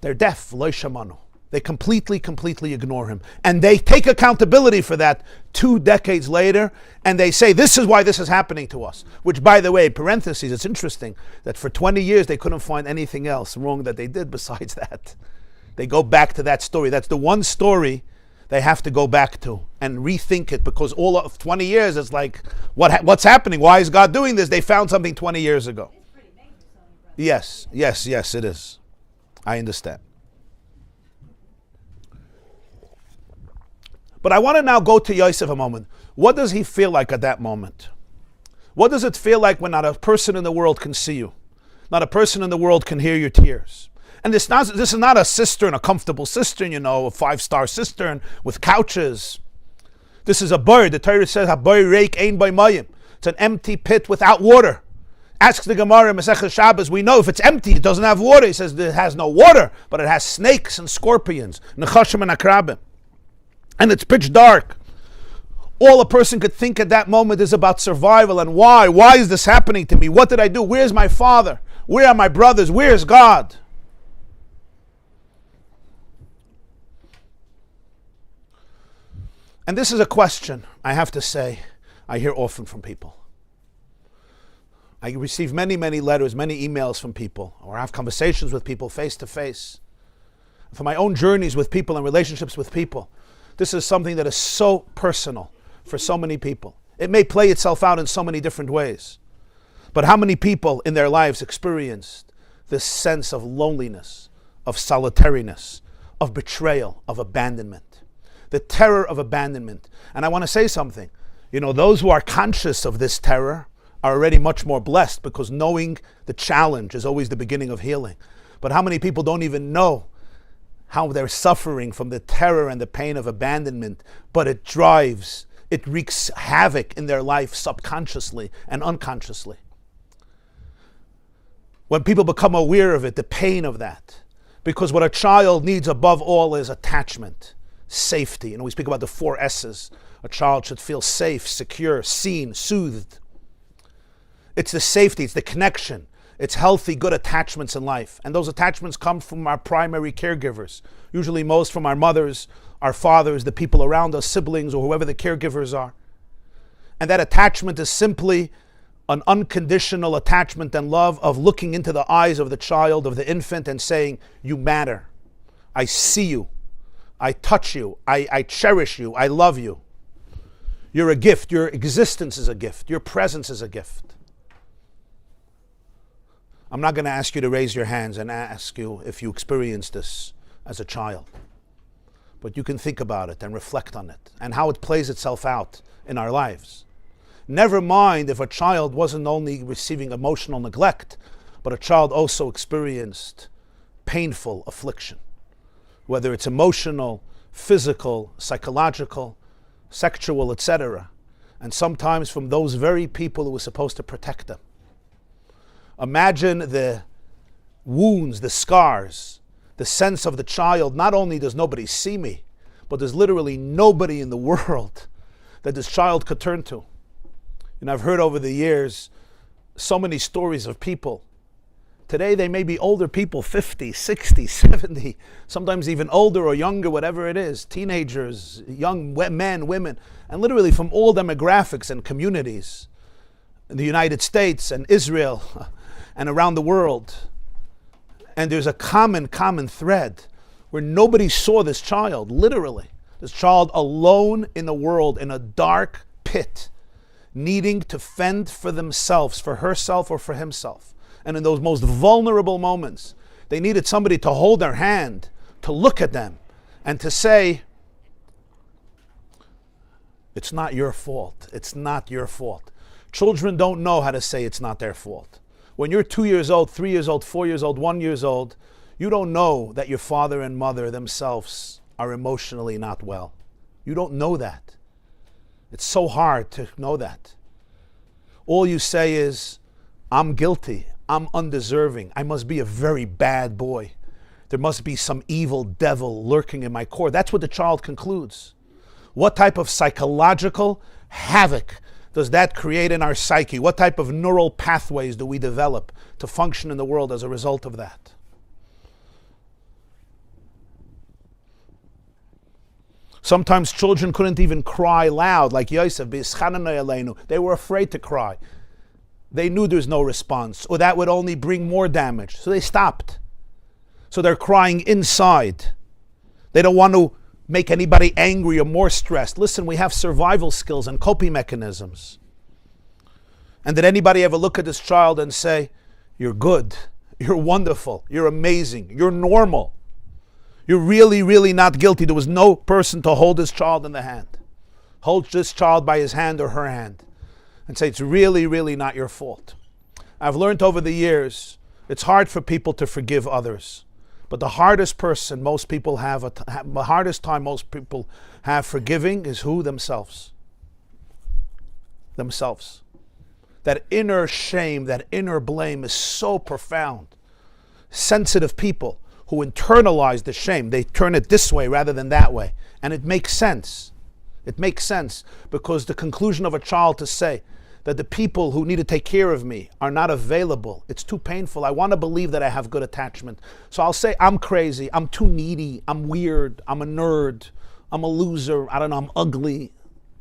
They're deaf, lo shamanu. They completely ignore him. And they take accountability for that 2 decades later, and they say, this is why this is happening to us. Which, by the way, parentheses, it's interesting that for 20 years they couldn't find anything else wrong that they did besides that. They go back to that story. That's the one story they have to go back to and rethink it, because all of 20 years it's like, what's happening? Why is God doing this? They found something 20 years ago. Yes, it is. I understand. But I want to now go to Yosef a moment. What does he feel like at that moment? What does it feel like when not a person in the world can see you? Not a person in the world can hear your tears. And this is not a cistern, a comfortable cistern, a 5-star cistern with couches. This is a bird. The Torah says, "Haboy reik ein by mayim." It's an empty pit without water. Asks the Gemara, Masechah Shabbos, we know if it's empty, it doesn't have water. He says it has no water, but it has snakes and scorpions, nechashim and akrabim. And it's pitch dark. All a person could think at that moment is about survival and why. Why is this happening to me? What did I do? Where's my father? Where are my brothers? Where's God? And this is a question, I have to say, I hear often from people. I receive many letters, many emails from people, or have conversations with people face to face. For my own journeys with people and relationships with people, this is something that is so personal for so many people. It may play itself out in so many different ways. But how many people in their lives experienced this sense of loneliness, of solitariness, of betrayal, of abandonment? The terror of abandonment. And I want to say something. Those who are conscious of this terror are already much more blessed, because knowing the challenge is always the beginning of healing. But how many people don't even know how they're suffering from the terror and the pain of abandonment, but it wreaks havoc in their life subconsciously and unconsciously. When people become aware of it, the pain of that, because what a child needs above all is attachment, safety. We speak about the 4 S's. A child should feel safe, secure, seen, soothed. It's the safety, it's the connection, It's healthy, good attachments in life. And those attachments come from our primary caregivers, usually most from our mothers, our fathers, the people around us, siblings, or whoever the caregivers are. And that attachment is simply an unconditional attachment and love of looking into the eyes of the child, of the infant, and saying, you matter. I see you. I touch you. I cherish you. I love you. You're a gift. Your existence is a gift. Your presence is a gift. I'm not going to ask you to raise your hands and ask you if you experienced this as a child. But you can think about it and reflect on it and how it plays itself out in our lives. Never mind if a child wasn't only receiving emotional neglect, but a child also experienced painful affliction, whether it's emotional, physical, psychological, sexual, etc. And sometimes from those very people who were supposed to protect them. Imagine the wounds, the scars, the sense of the child. Not only does nobody see me, but there's literally nobody in the world that this child could turn to. And I've heard over the years so many stories of people. Today they may be older people, 50, 60, 70, sometimes even older or younger, whatever it is, teenagers, young men, women, and literally from all demographics and communities in the United States and Israel and around the world. And there's a common thread where nobody saw this child, literally. This child alone in the world in a dark pit, needing to fend for themselves, for herself or for himself. And in those most vulnerable moments, they needed somebody to hold their hand, to look at them, and to say, it's not your fault. It's not your fault. Children don't know how to say it's not their fault. When you're 2 years old, 3 years old, 4 years old, 1 year old, you don't know that your father and mother themselves are emotionally not well. You don't know that. It's so hard to know that. All you say is, I'm guilty. I'm undeserving. I must be a very bad boy. There must be some evil devil lurking in my core. That's what the child concludes. What type of psychological havoc does that create in our psyche? What type of neural pathways do we develop to function in the world as a result of that? Sometimes children couldn't even cry loud, like Yosef. They were afraid to cry. They knew there's no response, or that would only bring more damage. So they stopped. So they're crying inside. They don't want to make anybody angry or more stressed. Listen, we have survival skills and coping mechanisms. And did anybody ever look at this child and say, you're good, you're wonderful, you're amazing, you're normal? You're really, really not guilty. There was no person to hold this child in the hand. Hold this child by his hand or her hand and say, it's really, really not your fault. I've learned over the years, it's hard for people to forgive others. But the hardest person most people have, the hardest time most people have forgiving is who? Themselves. Themselves. That inner shame, that inner blame is so profound. Sensitive people who internalize the shame, they turn it this way rather than that way. And it makes sense. It makes sense because the conclusion of a child to say that the people who need to take care of me are not available, it's too painful. I want to believe that I have good attachment. So I'll say I'm crazy, I'm too needy, I'm weird, I'm a nerd, I'm a loser, I don't know, I'm ugly,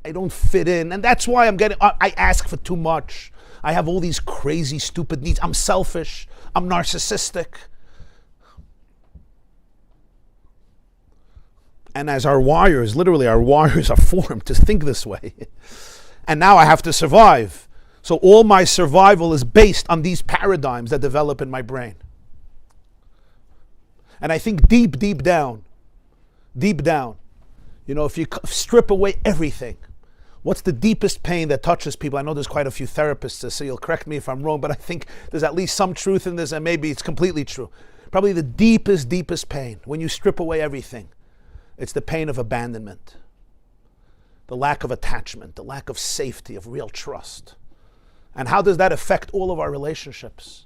I don't fit in. And that's why I ask for too much. I have all these crazy, stupid needs. I'm selfish, I'm narcissistic. And as our wires, literally our wires are formed to think this way. And now I have to survive. So all my survival is based on these paradigms that develop in my brain. And I think deep down, if you strip away everything, what's the deepest pain that touches people? I know there's quite a few therapists, so you'll correct me if I'm wrong, but I think there's at least some truth in this, and maybe it's completely true. Probably the deepest pain, when you strip away everything, it's the pain of abandonment, the lack of attachment, the lack of safety, of real trust. And how does that affect all of our relationships?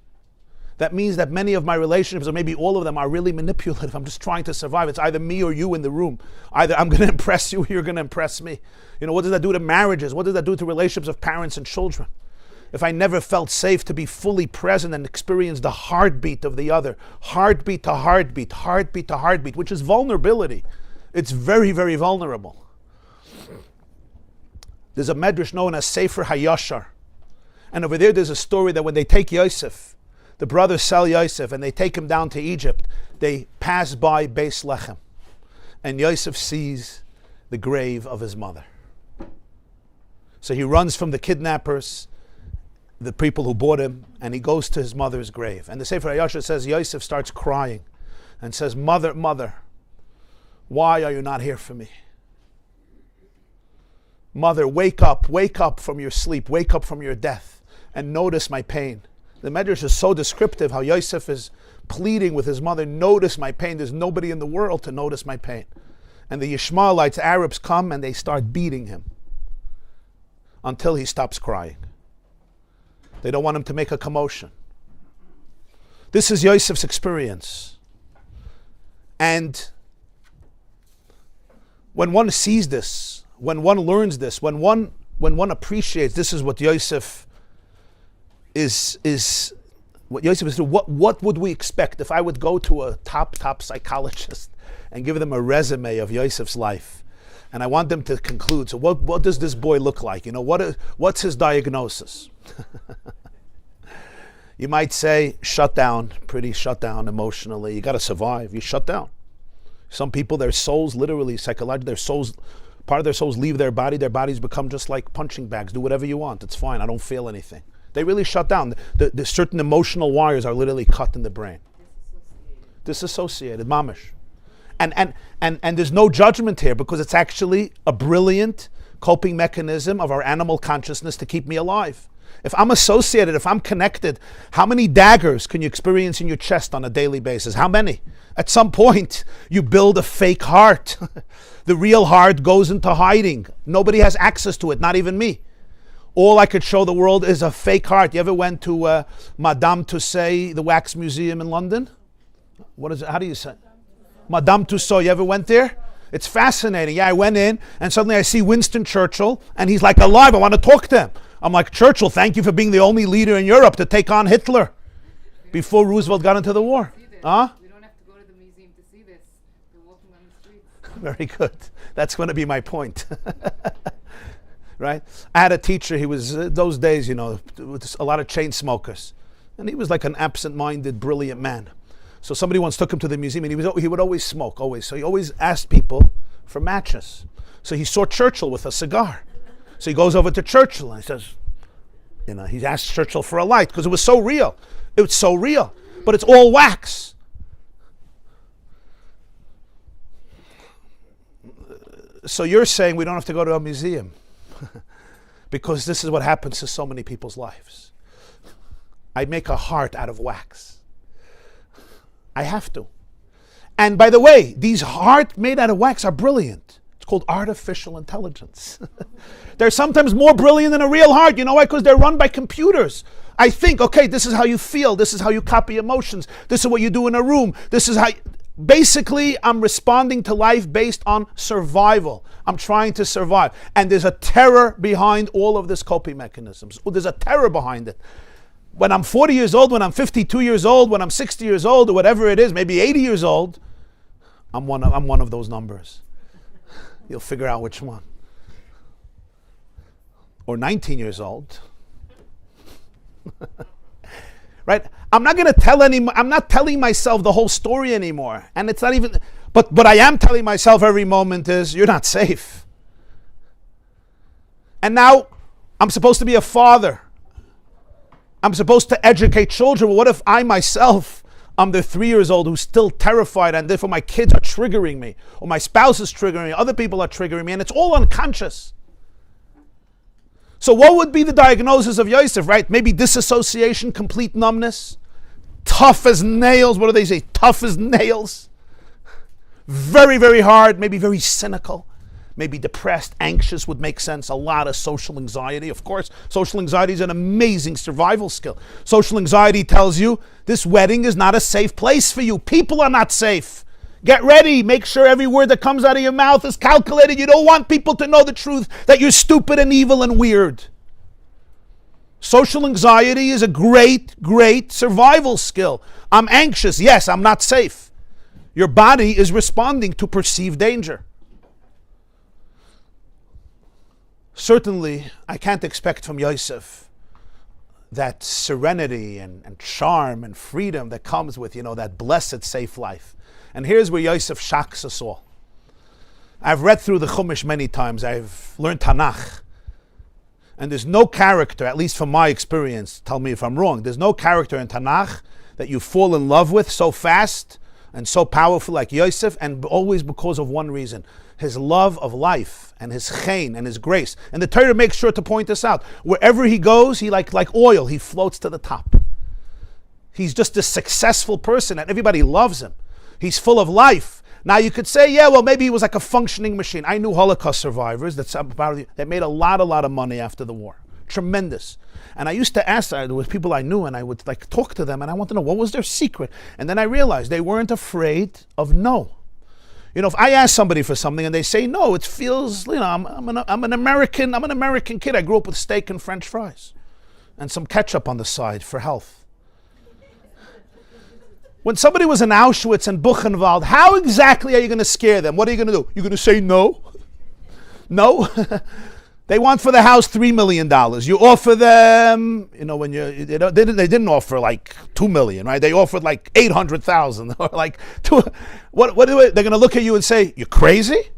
That means that many of my relationships, or maybe all of them, are really manipulative. I'm just trying to survive. It's either me or you in the room. Either I'm going to impress you or you're going to impress me. What does that do to marriages? What does that do to relationships of parents and children? if I never felt safe to be fully present and experience the heartbeat of the other, heartbeat to heartbeat, heartbeat to heartbeat, which is vulnerability. It's very, very vulnerable. There's a Medrash known as Sefer HaYashar. And over there, there's a story that when they take Yosef, the brothers sell Yosef, and they take him down to Egypt, they pass by Bais Lechem. And Yosef sees the grave of his mother. So he runs from the kidnappers, the people who bought him, and he goes to his mother's grave. And the Sefer HaYashar says Yosef starts crying and says, "Mother, mother, why are you not here for me? Mother, wake up from your sleep, wake up from your death, and notice my pain." The Medrash is so descriptive how Yosef is pleading with his mother, "Notice my pain. There's nobody in the world to notice my pain." And the Ishmaelites, Arabs, come and they start beating him until he stops crying. They don't want him to make a commotion. This is Yosef's experience. And when one sees this, when one learns this, when one appreciates this is what Yosef is what Yosef is doing, what would we expect if I would go to a top psychologist and give them a resume of Yosef's life? And I want them to conclude, so what does this boy look like? What's his diagnosis? You might say, pretty shut down emotionally. You got to survive. You shut down. Some people, their souls, literally, psychologically, part of their souls leave their body. Their bodies become just like punching bags. Do whatever you want. It's fine. I don't feel anything. They really shut down. The certain emotional wires are literally cut in the brain. Disassociated, mamish. And there's no judgment here because it's actually a brilliant coping mechanism of our animal consciousness to keep me alive. If I'm associated, if I'm connected, how many daggers can you experience in your chest on a daily basis? How many? At some point, you build a fake heart. The real heart goes into hiding. Nobody has access to it, not even me. All I could show the world is a fake heart. You ever went to Madame Tussauds, the wax museum in London? What is it? How do you say it? Madame Tussauds, you ever went there? It's fascinating. Yeah, I went in and suddenly I see Winston Churchill and he's like alive. I want to talk to him. I'm like, Churchill, thank you for being the only leader in Europe to take on Hitler before Roosevelt got into the war. Huh? We don't have to go to the museum to see this. We're walking on the streets. Very good. That's going to be my point. Right? I had a teacher, he was, those days, with a lot of chain smokers. And he was like an absent-minded, brilliant man. So somebody once took him to the museum and he would always smoke, always. So he always asked people for matches. So he saw Churchill with a cigar. So he goes over to Churchill and he says, he asked Churchill for a light because it was so real. It was so real. But it's all wax. So you're saying we don't have to go to a museum because this is what happens to so many people's lives. I make a heart out of wax. I have to. And by the way, these hearts made out of wax are brilliant. It's called artificial intelligence. They're sometimes more brilliant than a real heart. You know why? Because they're run by computers. I think, okay, this is how you feel. This is how you copy emotions. This is what you do in a room. This is how... Basically, I'm responding to life based on survival. I'm trying to survive. And there's a terror behind all of this coping mechanisms. There's a terror behind it. When I'm 40 years old, when I'm 52 years old, when I'm 60 years old, or whatever it is, maybe 80 years old, I'm one of those numbers. You'll figure out which one. Or 19 years old. Right? I'm not telling myself the whole story anymore. And it's not even, but what I am telling myself every moment is, you're not safe. And now, I'm supposed to be a father. I'm supposed to educate children. Well, what if I myself, I'm the 3 years old who's still terrified and therefore my kids are triggering me, or my spouse is triggering me, other people are triggering me, and it's all unconscious. So what would be the diagnosis of Yosef, right? Maybe disassociation, complete numbness, tough as nails. What do they say? Tough as nails. Very, very hard, maybe very cynical. Maybe depressed, anxious would make sense. A lot of social anxiety. Of course, social anxiety is an amazing survival skill. Social anxiety tells you this wedding is not a safe place for you. People are not safe. Get ready. Make sure every word that comes out of your mouth is calculated. You don't want people to know the truth, that you're stupid and evil and weird. Social anxiety is a great, great survival skill. I'm anxious. Yes, I'm not safe. Your body is responding to perceived danger. Certainly, I can't expect from Yosef that serenity and charm and freedom that comes with, that blessed, safe life. And here's where Yosef shocks us all. I've read through the Chumash many times. I've learned Tanakh. And there's no character, at least from my experience, tell me if I'm wrong, there's no character in Tanakh that you fall in love with so fast and so powerful like Yosef, and always because of one reason: his love of life and his chaim and his grace. And the Torah makes sure to point this out. Wherever he goes, he like oil, he floats to the top. He's just a successful person and everybody loves him. He's full of life. Now you could say, yeah, well, maybe he was like a functioning machine. I knew Holocaust survivors that made a lot of money after the war. Tremendous. And I used to ask, there was people I knew, and I would talk to them, and I want to know what was their secret. And then I realized they weren't afraid of no. If I ask somebody for something and they say no, it feels, I'm an American kid. I grew up with steak and French fries and some ketchup on the side for health. When somebody was in Auschwitz and Buchenwald, how exactly are you going to scare them? What are you going to do? You're going to say no? No? They want for the house $3 million. You offer them, they didn't offer like $2 million, right? They offered like $800,000 or like what do it? They're going to look at you and say, "You're crazy?"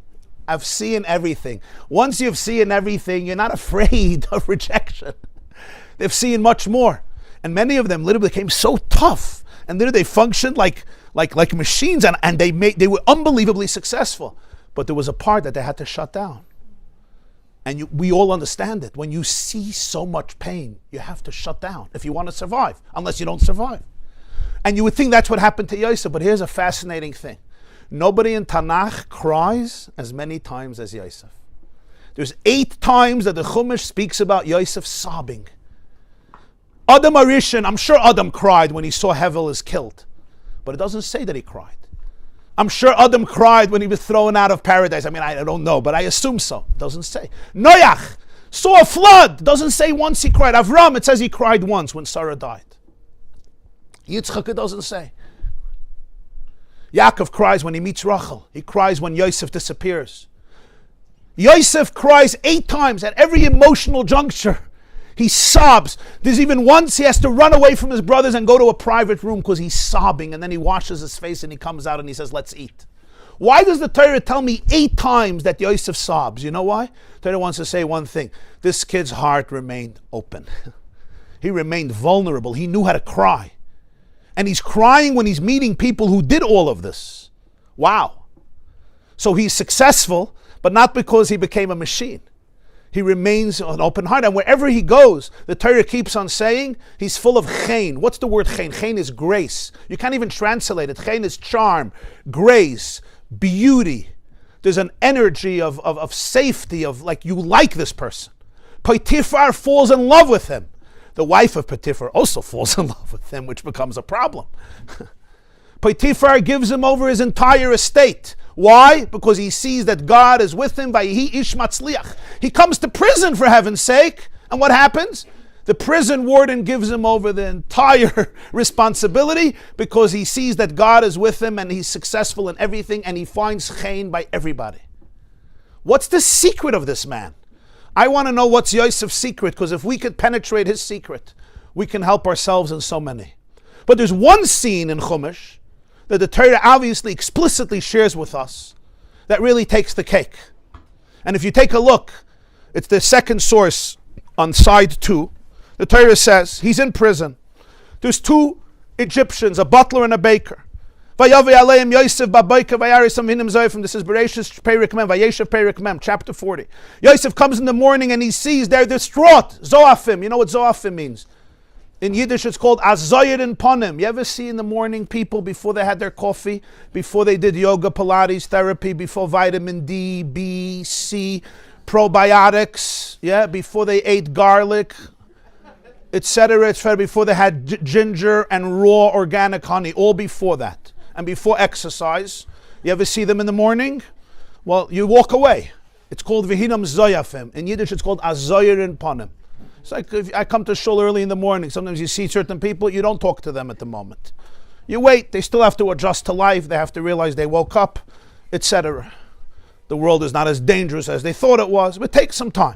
I've seen everything. Once you've seen everything, you're not afraid of rejection. They've seen much more, and many of them literally became so tough, and literally they functioned like machines, and they were unbelievably successful. But there was a part that they had to shut down. And we all understand it. When you see so much pain, you have to shut down if you want to survive, unless you don't survive. And you would think that's what happened to Yosef, but here's a fascinating thing. Nobody in Tanakh cries as many times as Yosef. There's 8 times that the Chumash speaks about Yosef sobbing. Adam Arishan, I'm sure Adam cried when he saw Hevel is killed, but it doesn't say that he cried. I'm sure Adam cried when he was thrown out of paradise. I don't know, but I assume so. It doesn't say. Noach saw a flood. It doesn't say once he cried. Avram, it says he cried once when Sarah died. Yitzchak, it doesn't say. Yaakov cries when he meets Rachel. He cries when Yosef disappears. Yosef cries 8 times at every emotional juncture. He sobs. There's even once he has to run away from his brothers and go to a private room because he's sobbing, and then he washes his face and he comes out and he says, "Let's eat." Why does the Torah tell me 8 times that Yosef sobs? You know why? The Torah wants to say one thing. This kid's heart remained open. He remained vulnerable. He knew how to cry. And he's crying when he's meeting people who did all of this. Wow. So he's successful, but not because he became a machine. He remains an open heart, and wherever he goes, the Torah keeps on saying he's full of chaim. What's the word chaim? Chaim is grace. You can't even translate it. Chaim is charm, grace, beauty. There's an energy of safety, of like you like this person. Potiphar falls in love with him. The wife of Potiphar also falls in love with him, which becomes a problem. Potiphar gives him over his entire estate. Why? Because he sees that God is with him. Vayechi ish matzliach. He comes to prison for heaven's sake. And what happens? The prison warden gives him over the entire responsibility because he sees that God is with him and he's successful in everything, and he finds chaim by everybody. What's the secret of this man? I want to know what's Yosef's secret, because if we could penetrate his secret, we can help ourselves in so many. But there's one scene in Chumash that the Torah obviously explicitly shares with us that really takes the cake. And if you take a look, it's the second source on side 2. The Torah says he's in prison. There's 2 Egyptians, a butler and a baker. This is Bereshis Perik Mem, Vayechi Perik Mem, chapter 40. Yosef comes in the morning and he sees they're distraught. Zoafim, you know what Zoafim means? In Yiddish, it's called azoyerin ponim. You ever see in the morning people before they had their coffee, before they did yoga, Pilates, therapy, before vitamin D, B, C, probiotics, before they ate garlic, etc., before they had ginger and raw organic honey, all before that. And before exercise, you ever see them in the morning? Well, you walk away. It's called Vihinam Zoyafim. In Yiddish, it's called azoyerin ponim. It's like if I come to shul early in the morning. Sometimes you see certain people, you don't talk to them at the moment. You wait. They still have to adjust to life. They have to realize they woke up, etc. The world is not as dangerous as they thought it was, but it takes some time.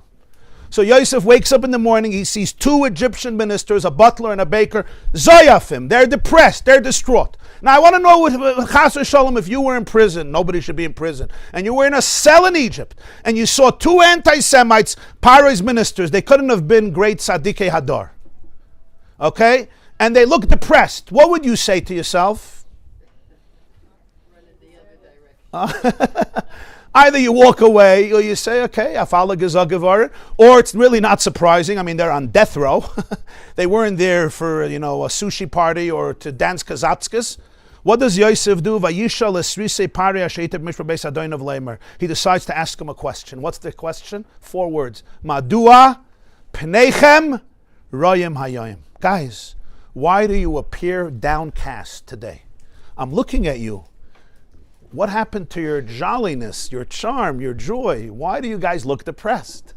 So Yosef wakes up in the morning. He sees two Egyptian ministers, a butler and a baker, Zoyafim. They're depressed. They're distraught. Now I want to know, Chas v'Shalom, if you were in prison, nobody should be in prison, and you were in a cell in Egypt, and you saw two anti-Semites, Paro's ministers. They couldn't have been great Tzadikei Hadar. Okay? And they look depressed. What would you say to yourself? Run in the other direction. Either you walk away or you say, okay, afala gezagevar, or it's really not surprising. I mean, they're on death row. They weren't there for, a sushi party or to dance kazatskas. What does Yosef do? Vayisha lesrise pari asheitav mishra beis adoinav leimer. He decides to ask him a question. What's the question? 4 words. Madua pneichem royim hayoim. Guys, why do you appear downcast today? I'm looking at you. What happened to your jolliness, your charm, your joy? Why do you guys look depressed?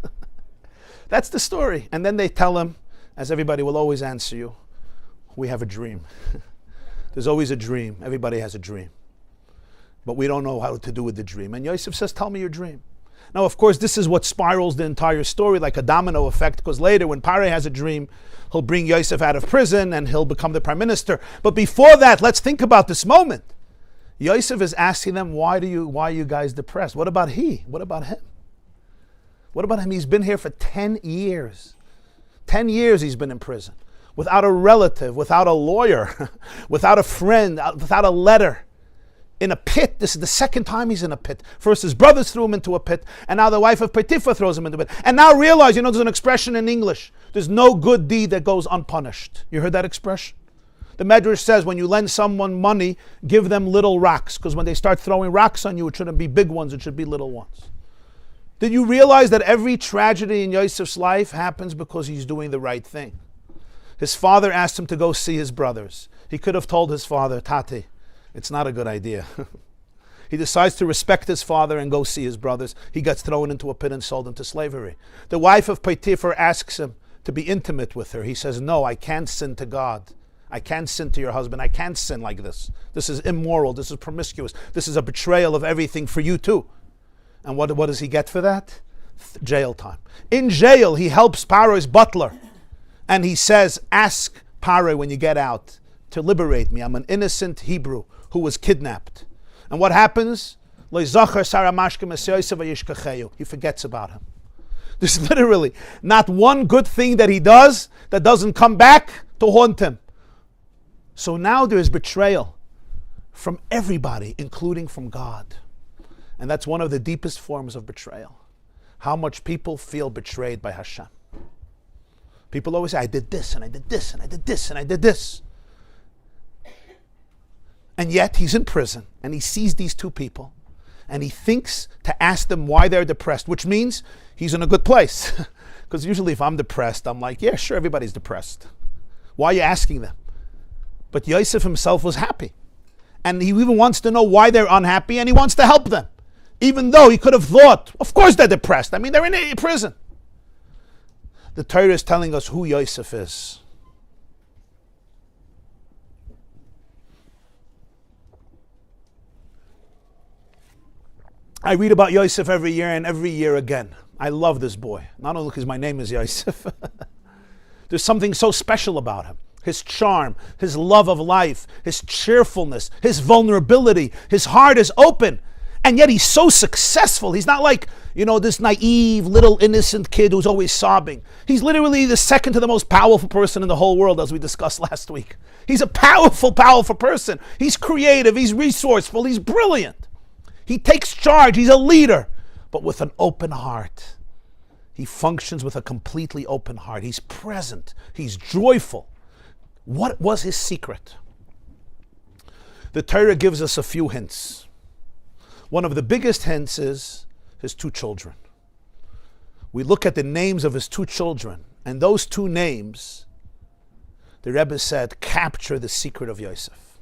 That's the story. And then they tell him, as everybody will always answer you, we have a dream. There's always a dream. Everybody has a dream. But we don't know how to do with the dream. And Yosef says, tell me your dream. Now, of course, this is what spirals the entire story like a domino effect, because later when Pare has a dream, he'll bring Yosef out of prison and he'll become the prime minister. But before that, let's think about this moment. Yosef is asking them, why are you guys depressed? What about he? What about him? What about him? He's been here for 10 years. 10 years he's been in prison. Without a relative, without a lawyer, without a friend, without a letter. In a pit. This is the second time he's in a pit. First his brothers threw him into a pit, and now the wife of Potiphar throws him into a pit. And now realize, there's an expression in English. There's no good deed that goes unpunished. You heard that expression? The Medrash says when you lend someone money, give them little rocks, because when they start throwing rocks on you, it shouldn't be big ones, it should be little ones. Did you realize that every tragedy in Yosef's life happens because he's doing the right thing? His father asked him to go see his brothers. He could have told his father, Tati, it's not a good idea. He decides to respect his father and go see his brothers. He gets thrown into a pit and sold into slavery. The wife of Potiphar asks him to be intimate with her. He says, no, I can't sin to God. I can't sin to your husband. I can't sin like this. This is immoral. This is promiscuous. This is a betrayal of everything for you too. And what does he get for that? Jail time. In jail, he helps Paro's butler. And he says, ask Paro when you get out to liberate me. I'm an innocent Hebrew who was kidnapped. And what happens? He forgets about him. There's literally not one good thing that he does that doesn't come back to haunt him. So now there is betrayal from everybody, including from God. And that's one of the deepest forms of betrayal. How much people feel betrayed by Hashem. People always say, I did this, and I did this, and I did this, and I did this. And yet he's in prison, and he sees these two people, and he thinks to ask them why they're depressed, which means he's in a good place. Because usually if I'm depressed, I'm like, yeah, sure, everybody's depressed. Why are you asking them? But Yosef himself was happy. And he even wants to know why they're unhappy, and he wants to help them. Even though he could have thought, of course they're depressed. I mean, they're in a prison. The Torah is telling us who Yosef is. I read about Yosef every year and every year again. I love this boy. Not only because my name is Yosef. There's something so special about him. His charm, his love of life, his cheerfulness, his vulnerability. His heart is open. And yet he's so successful. He's not like, this naive little innocent kid who's always sobbing. He's literally the second to the most powerful person in the whole world, as we discussed last week. He's a powerful, powerful person. He's creative. He's resourceful. He's brilliant. He takes charge. He's a leader, but with an open heart. He functions with a completely open heart. He's present. He's joyful. What was his secret? The Torah gives us a few hints. One of the biggest hints is his 2 children. We look at the names of his 2 children, and those 2 names, the Rebbe said, capture the secret of Yosef.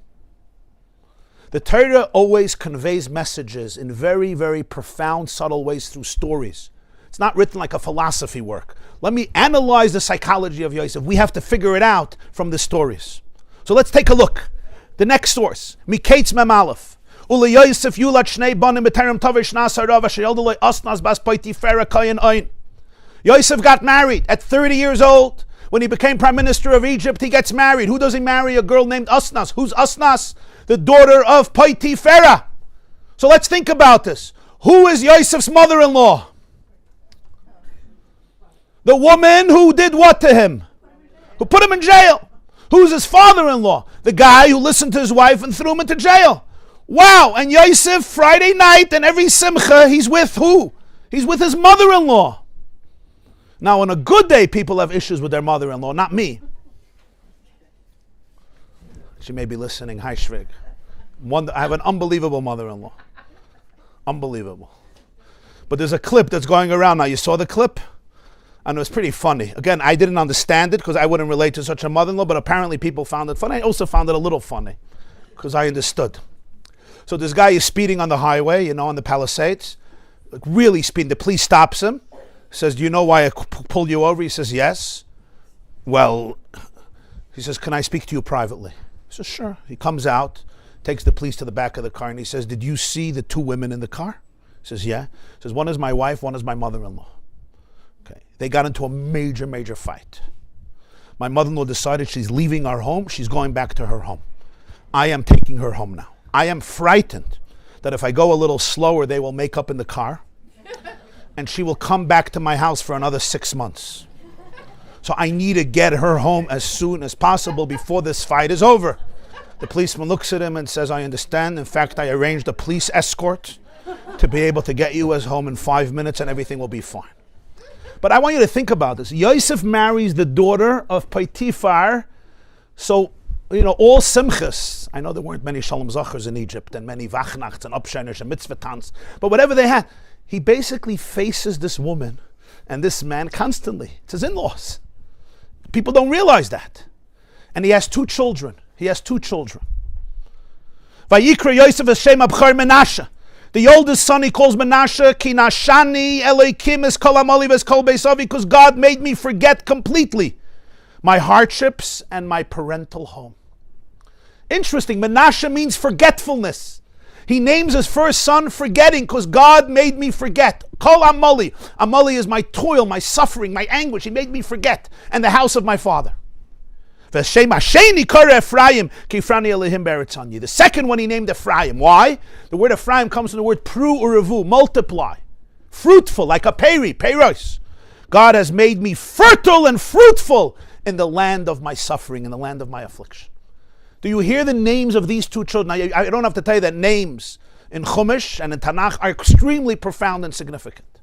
The Torah always conveys messages in very, very profound, subtle ways through stories. It's not written like a philosophy work. Let me analyze the psychology of Yosef. We have to figure it out from the stories. So let's take a look. The next source, Miketz Mem Aleph. Ule Yosef yulat shnei banim b'terem tavish nasa rava sheyoldoloi asnas bas poitifera kayin oin. Yosef got married at 30 years old. When he became prime minister of Egypt, he gets married. Who does he marry? A girl named Asnas. Who's Asnas? The daughter of Potiphera. So let's think about this. Who is Yosef's mother-in-law? The woman who did what to him? Who put him in jail. Who's his father-in-law? The guy who listened to his wife and threw him into jail. Wow, and Yosef, Friday night and every simcha, he's with who? He's with his mother-in-law. Now, on a good day, people have issues with their mother-in-law, not me. She may be listening. Hi, Shvig. I have an unbelievable mother-in-law. Unbelievable. But there's a clip that's going around now. You saw the clip? And it was pretty funny. Again, I didn't understand it because I wouldn't relate to such a mother-in-law, but apparently people found it funny. I also found it a little funny because I understood. So this guy is speeding on the highway, on the Palisades, like really speeding. The police stops him. Says, do you know why I pulled you over? He says, yes. Well, he says, can I speak to you privately? He says, sure. He comes out, takes the police to the back of the car, and he says, did you see the two women in the car? He says, yeah. He says, one is my wife, one is my mother-in-law. Okay. They got into a major, major fight. My mother-in-law decided she's leaving our home. She's going back to her home. I am taking her home now. I am frightened that if I go a little slower, they will make up in the car. And she will come back to my house for another 6 months. So I need to get her home as soon as possible before this fight is over. The policeman looks at him and says, I understand. In fact, I arranged a police escort to be able to get you as home in 5 minutes and everything will be fine. But I want you to think about this. Yosef marries the daughter of Potiphar. So, all simchas. I know there weren't many shalom zachars in Egypt and many vachnachts and upsheners and mitzvah tans. But whatever they had, he basically faces this woman and this man constantly. It's his in-laws. People don't realize that. And he has 2 children. Vayikra Yosef Hashem Abchar Menashe. The oldest son he calls Menashe, Ki nashani Elokim es kol amoli ves kol beisavi, because God made me forget completely my hardships and my parental home. Interesting, Menashe means forgetfulness. He names his first son forgetting because God made me forget. Kol amoli. Amoli is my toil, my suffering, my anguish. He made me forget. And the house of my father. The second one he named Ephraim. Why? The word Ephraim comes from the word pru urevu, multiply. Fruitful, like a peri, peros. God has made me fertile and fruitful in the land of my suffering, in the land of my affliction. Do you hear the names of these 2 children? Now, I don't have to tell you that names in Chumash and in Tanakh are extremely profound and significant.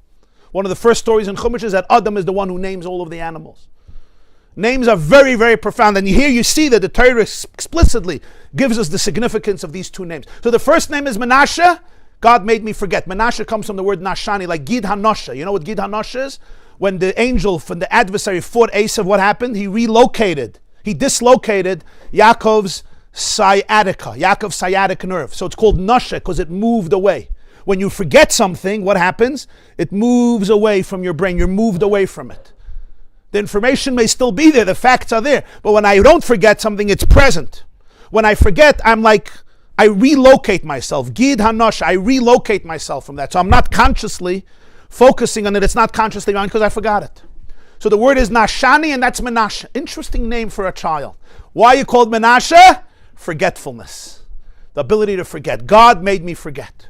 One of the first stories in Chumash is that Adam is the one who names all of the animals. Names are very, very profound. And here you see that the Torah explicitly gives us the significance of these 2 names. So the first name is Menashe. God made me forget. Menashe comes from the word Nashani, like Gid HaNosha. You know what Gid HaNosha is? When the angel from the adversary fought Esav, what happened? He dislocated Yaakov's Yaakov's sciatic nerve. So it's called Noshe because it moved away. When you forget something, what happens? It moves away from your brain. You're moved away from it. The information may still be there. The facts are there. But when I don't forget something, it's present. When I forget, I'm like, I relocate myself. Gid HaNoshe, I relocate myself from that. So I'm not consciously focusing on it. It's not consciously mine because I forgot it. So the word is Nashani and that's Menashe. Interesting name for a child. Why are you called Menashe? Forgetfulness. The ability to forget. God made me forget.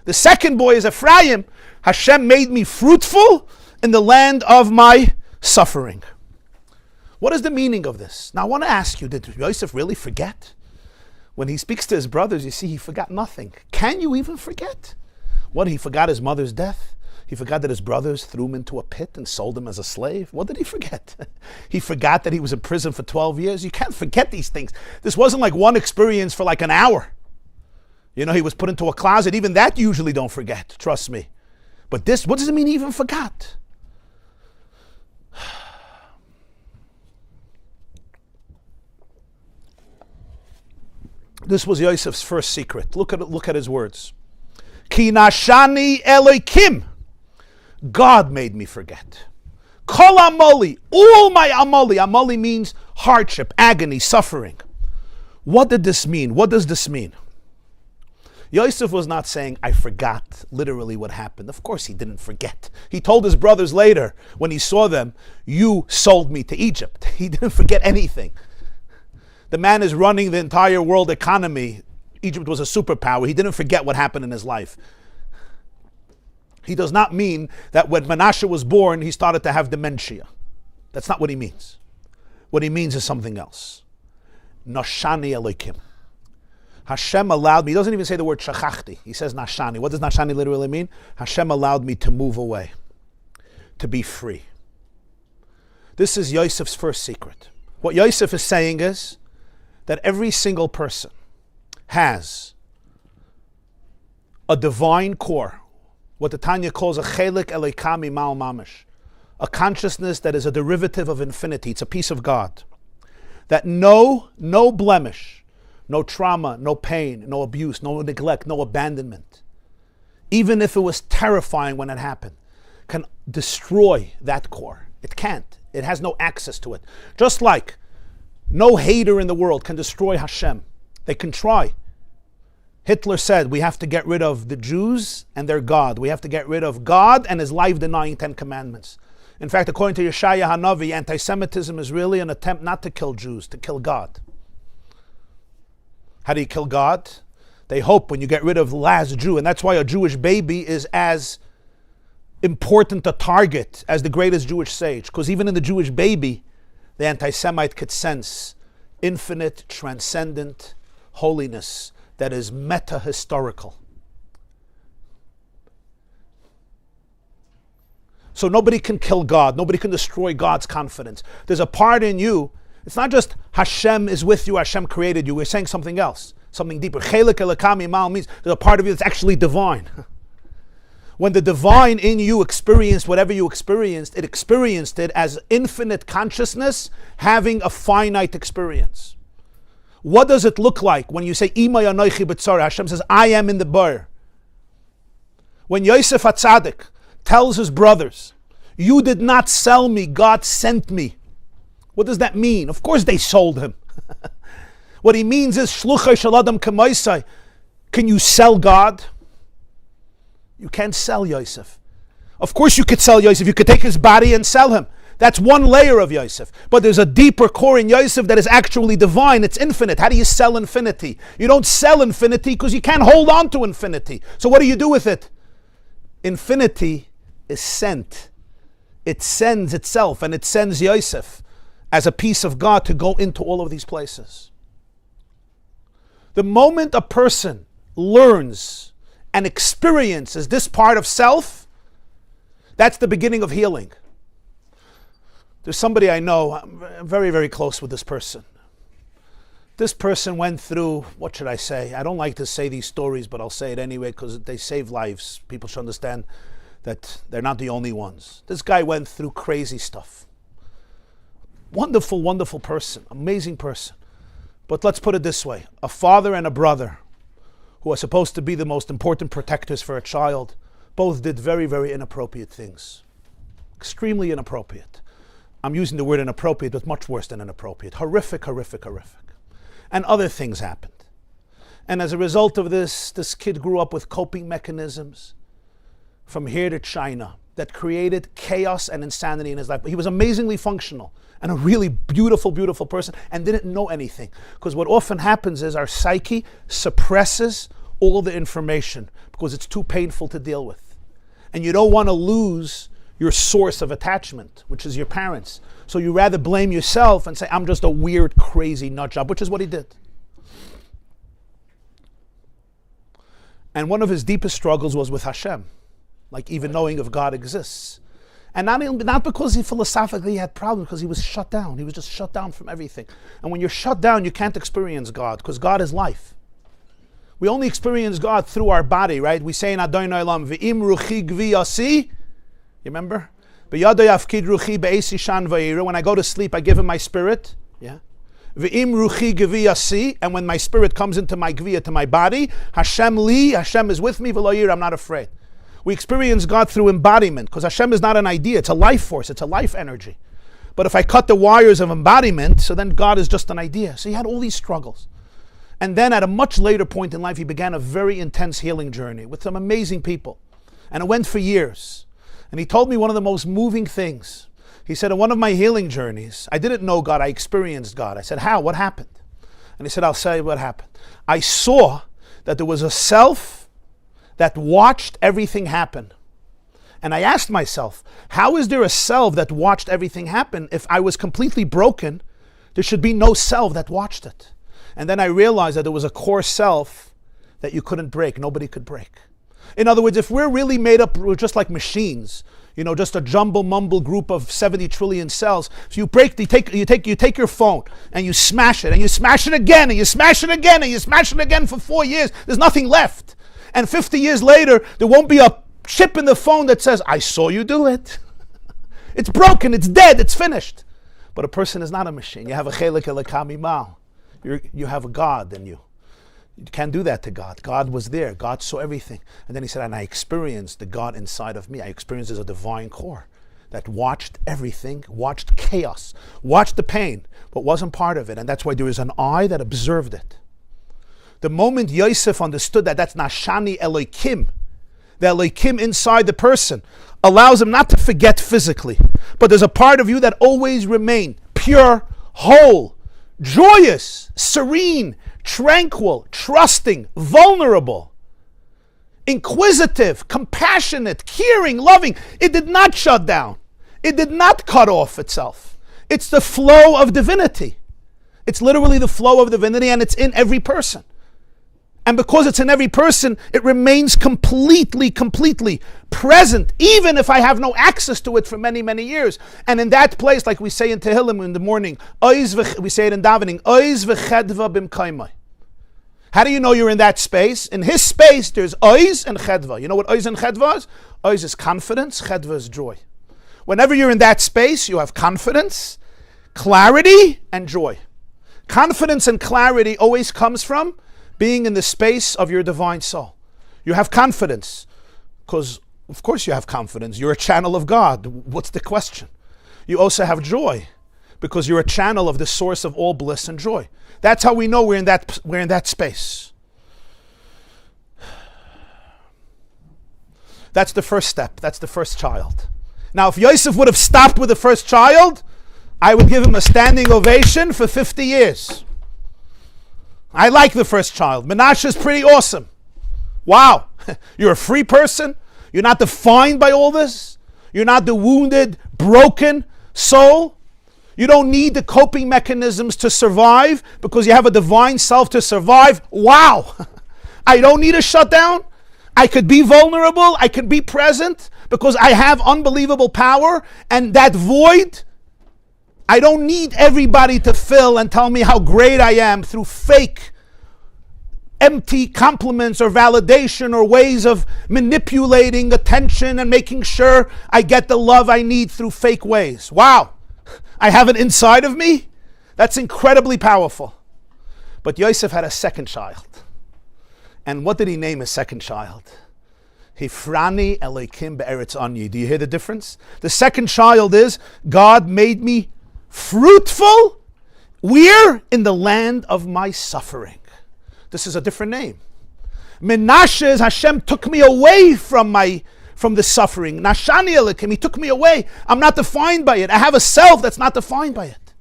The second boy is Ephraim. Hashem made me fruitful in the land of my suffering. What is the meaning of this? Now I want to ask you, did Yosef really forget? When he speaks to his brothers, you see he forgot nothing. Can you even forget? What, he forgot his mother's death? He forgot that his brothers threw him into a pit and sold him as a slave. What did he forget? He forgot that he was in prison for 12 years. You can't forget these things. This wasn't like one experience for like an hour. He was put into a closet. Even that you usually don't forget, trust me. But this, what does it mean he even forgot? This was Yosef's first secret. Look at his words. Ki nashani Elokim God made me forget. Kol amoli, all my amoli. Amoli means hardship, agony, suffering. What did this mean? What does this mean? Yosef was not saying, I forgot literally what happened. Of course he didn't forget. He told his brothers later, when he saw them, you sold me to Egypt. He didn't forget anything. The man is running the entire world economy. Egypt was a superpower. He didn't forget what happened in his life. He does not mean that when Menashe was born, he started to have dementia. That's not what he means. What he means is something else. Nashani Elokim. Hashem allowed me, he doesn't even say the word shachachti. He says nashani. What does nashani literally mean? Hashem allowed me to move away, to be free. This is Yosef's first secret. What Yosef is saying is that every single person has a divine core, what the Tanya calls a chelik elikami mal mamish, a consciousness that is a derivative of infinity. It's a piece of God. That no blemish, no trauma, no pain, no abuse, no neglect, no abandonment, even if it was terrifying when it happened, can destroy that core. It can't. It has no access to it. Just like no hater in the world can destroy Hashem. They can try. Hitler said we have to get rid of the Jews and their God. We have to get rid of God and his life-denying 10 commandments. In fact, according to Yeshaya Hanavi, anti-Semitism is really an attempt not to kill Jews, to kill God. How do you kill God? They hope when you get rid of the last Jew, and that's why a Jewish baby is as important a target as the greatest Jewish sage, because even in the Jewish baby, the anti-Semite could sense infinite, transcendent holiness that is meta-historical. So nobody can kill God. Nobody can destroy God's confidence. There's a part in you. It's not just Hashem is with you, Hashem created you. We're saying something else, something deeper. Chelik elakami mal means there's a part of you that's actually divine. When the divine in you experienced whatever you experienced it as infinite consciousness having a finite experience. What does it look like when you say, Ima yanoichi b'tzara? Hashem says, I am in the bar. When Yosef HaTzadik tells his brothers, you did not sell me, God sent me. What does that mean? Of course they sold him. What he means is, Shluchai shaladam kamaisai. Can you sell God? You can't sell Yosef. Of course you could sell Yosef. You could take his body and sell him. That's one layer of Yosef. But there's a deeper core in Yosef that is actually divine. It's infinite. How do you sell infinity? You don't sell infinity because you can't hold on to infinity. So what do you do with it? Infinity is sent. It sends itself, and it sends Yosef as a piece of God to go into all of these places. The moment a person learns and experiences this part of self, that's the beginning of healing. There's somebody I know, I'm very, very close with this person. This person went through, what should I say? I don't like to say these stories, but I'll say it anyway because they save lives. People should understand that they're not the only ones. This guy went through crazy stuff. Wonderful, wonderful person, amazing person. But let's put it this way. A father and a brother who are supposed to be the most important protectors for a child, both did very, very inappropriate things. Extremely inappropriate. I'm using the word inappropriate, but much worse than inappropriate. Horrific, horrific, horrific. And other things happened. And as a result of this kid grew up with coping mechanisms from here to China that created chaos and insanity in his life. But he was amazingly functional and a really beautiful, beautiful person and didn't know anything. Because what often happens is our psyche suppresses all the information because it's too painful to deal with. And you don't want to lose your source of attachment, which is your parents. So you rather blame yourself and say, I'm just a weird, crazy nut job, which is what he did. And one of his deepest struggles was with Hashem, like even knowing if God exists. And not because he philosophically had problems, because he was shut down. He was just shut down from everything. And when you're shut down, you can't experience God, because God is life. We only experience God through our body, right? We say in Adonai Olam, V'im ruchi gvi yasi. You remember? When I go to sleep, I give him my spirit. Yeah. V'im ruchi gvi yasi. And when my spirit comes into my gviya, to my body, Hashem li, Hashem is with me, v'lo yir, I'm not afraid. We experience God through embodiment, because Hashem is not an idea, it's a life force, it's a life energy. But if I cut the wires of embodiment, so then God is just an idea. So he had all these struggles. And then at a much later point in life, he began a very intense healing journey with some amazing people. And it went for years. And he told me one of the most moving things. He said, in one of my healing journeys, I didn't know God, I experienced God. I said, how? What happened? And he said, I'll tell you what happened. I saw that there was a self that watched everything happen. And I asked myself, how is there a self that watched everything happen? If I was completely broken, there should be no self that watched it. And then I realized that there was a core self that you couldn't break, nobody could break. In other words, if we're really made up, we're just like machines, just a jumble mumble group of 70 trillion cells. So you take your phone and you smash it, and you smash it again, and you smash it again, and you smash it again for 4 years. There's nothing left. And 50 years later, there won't be a chip in the phone that says, I saw you do it. It's broken, it's dead, it's finished. But a person is not a machine. You have a chelik elakami mal. You have a God in you. You can't do that to God. God was there. God saw everything. And then he said, and I experienced the God inside of me. I experienced as a divine core that watched everything, watched chaos, watched the pain, but wasn't part of it. And that's why there is an eye that observed it. The moment Yosef understood that that's Nashani Elohim, the Elohim inside the person, allows him not to forget physically, but there's a part of you that always remain pure, whole, joyous, serene, tranquil, trusting, vulnerable, inquisitive, compassionate, caring, loving. It did not shut down. It did not cut off itself. It's the flow of divinity. It's literally the flow of divinity, and it's in every person. And because it's in every person, it remains completely present, even if I have no access to it for many, many years. And in that place, like we say in Tehillim in the morning, we say it in davening, Oiz v'chedva b'mkaimai. How do you know you're in that space? In his space, there's Oiz and chedva. You know what Oiz and chedva is? Oiz is confidence, chedva is joy. Whenever you're in that space, you have confidence, clarity, and joy. Confidence and clarity always comes from being in the space of your divine soul. You have confidence, because of course you have confidence. You're a channel of God. What's the question? You also have joy, because you're a channel of the source of all bliss and joy. That's how we know we're in that space. That's the first step. That's the first child. Now, if Yosef would have stopped with the first child, I would give him a standing ovation for 50 years. I like the first child. Menashe is pretty awesome. Wow. You're a free person. You're not defined by all this. You're not the wounded, broken soul. You don't need the coping mechanisms to survive because you have a divine self to survive. Wow. I don't need a shutdown. I could be vulnerable. I could be present because I have unbelievable power. And that void, I don't need everybody to fill and tell me how great I am through fake, empty compliments or validation or ways of manipulating attention and making sure I get the love I need through fake ways. Wow, I have it inside of me? That's incredibly powerful. But Yosef had a second child. And what did he name his second child? Hifrani Elohim be'eretz anyi. Do you hear the difference? The second child is, God made me fruitful. We're in the land of my suffering. This is a different name. Menashe is Hashem took me away from the suffering. Nashani Elohim, he took me away. I'm not defined by it. I have a self that's not defined by it,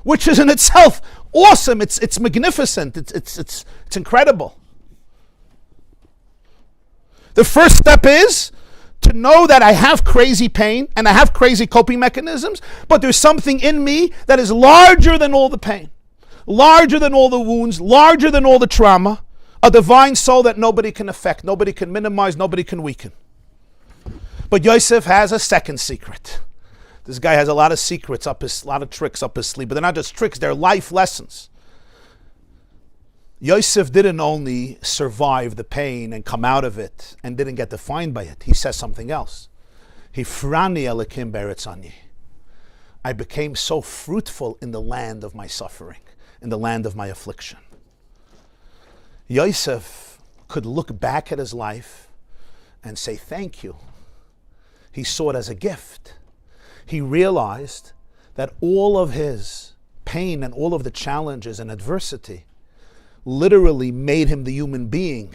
which is in itself awesome. It's magnificent. It's incredible. The first step is to know that I have crazy pain and I have crazy coping mechanisms, but there's something in me that is larger than all the pain, larger than all the wounds, larger than all the trauma, a divine soul that nobody can affect, nobody can minimize, nobody can weaken. But Yosef has a second secret. This guy has a lot of secrets a lot of tricks up his sleeve, but they're not just tricks, they're life lessons. Yosef didn't only survive the pain and come out of it and didn't get defined by it. He says something else. Hifrani Elohim be'eretz anyi. I became so fruitful in the land of my suffering, in the land of my affliction. Yosef could look back at his life and say thank you. He saw it as a gift. He realized that all of his pain and all of the challenges and adversity literally made him the human being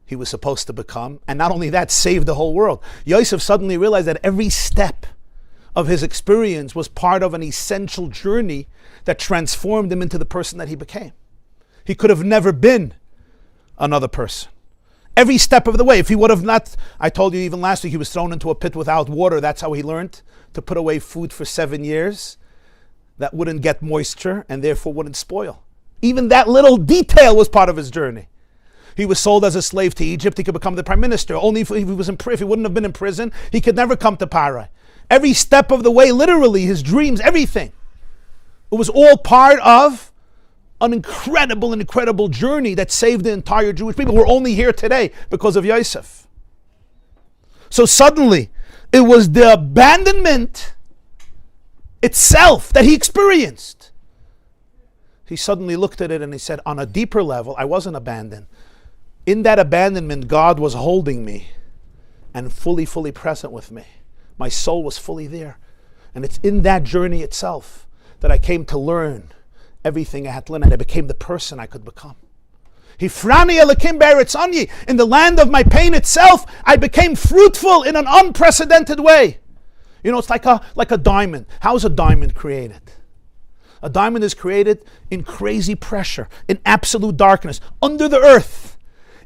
he was supposed to become. And not only that, saved the whole world. Yosef suddenly realized that every step of his experience was part of an essential journey that transformed him into the person that he became. He could have never been another person. Every step of the way, if he would have not, I told you even last week, he was thrown into a pit without water. That's how he learned to put away food for 7 years that wouldn't get moisture and therefore wouldn't spoil. Even that little detail was part of his journey. He was sold as a slave to Egypt. He could become the prime minister. Only if he was if he wouldn't have been in prison, he could never come to Parai. Every step of the way, literally, his dreams, everything. It was all part of an incredible journey that saved the entire Jewish people. We're only here today because of Yosef. So suddenly, it was the abandonment itself that he experienced. He suddenly looked at it and he said, on a deeper level, I wasn't abandoned. In that abandonment, God was holding me and fully present with me. My soul was fully there. And it's in that journey itself that I came to learn everything I had to learn, and I became the person I could become. Hifrani Elokim be'eretz anyi. In the land of my pain itself, I became fruitful in an unprecedented way. You know, it's like a diamond. How is a diamond created? A diamond is created in crazy pressure, in absolute darkness, under the earth.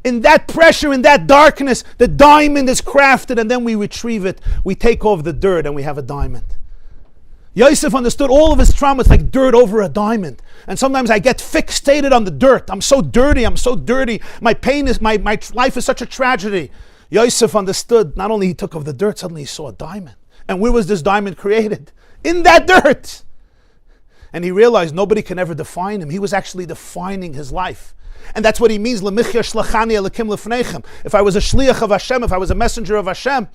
In that pressure, in that darkness, the diamond is crafted, and then we retrieve it. We take off the dirt and we have a diamond. Yosef understood all of his trauma. It's like dirt over a diamond. And sometimes I get fixated on the dirt. I'm so dirty. My pain is, my life is such a tragedy. Yosef understood, not only he took off the dirt, suddenly he saw a diamond. And where was this diamond created? In that dirt. And he realized nobody can ever define him. He was actually defining his life. And that's what he means, L'michya shlachani elikim lefneichem. If I was a shliach of Hashem, if I was a messenger of Hashem.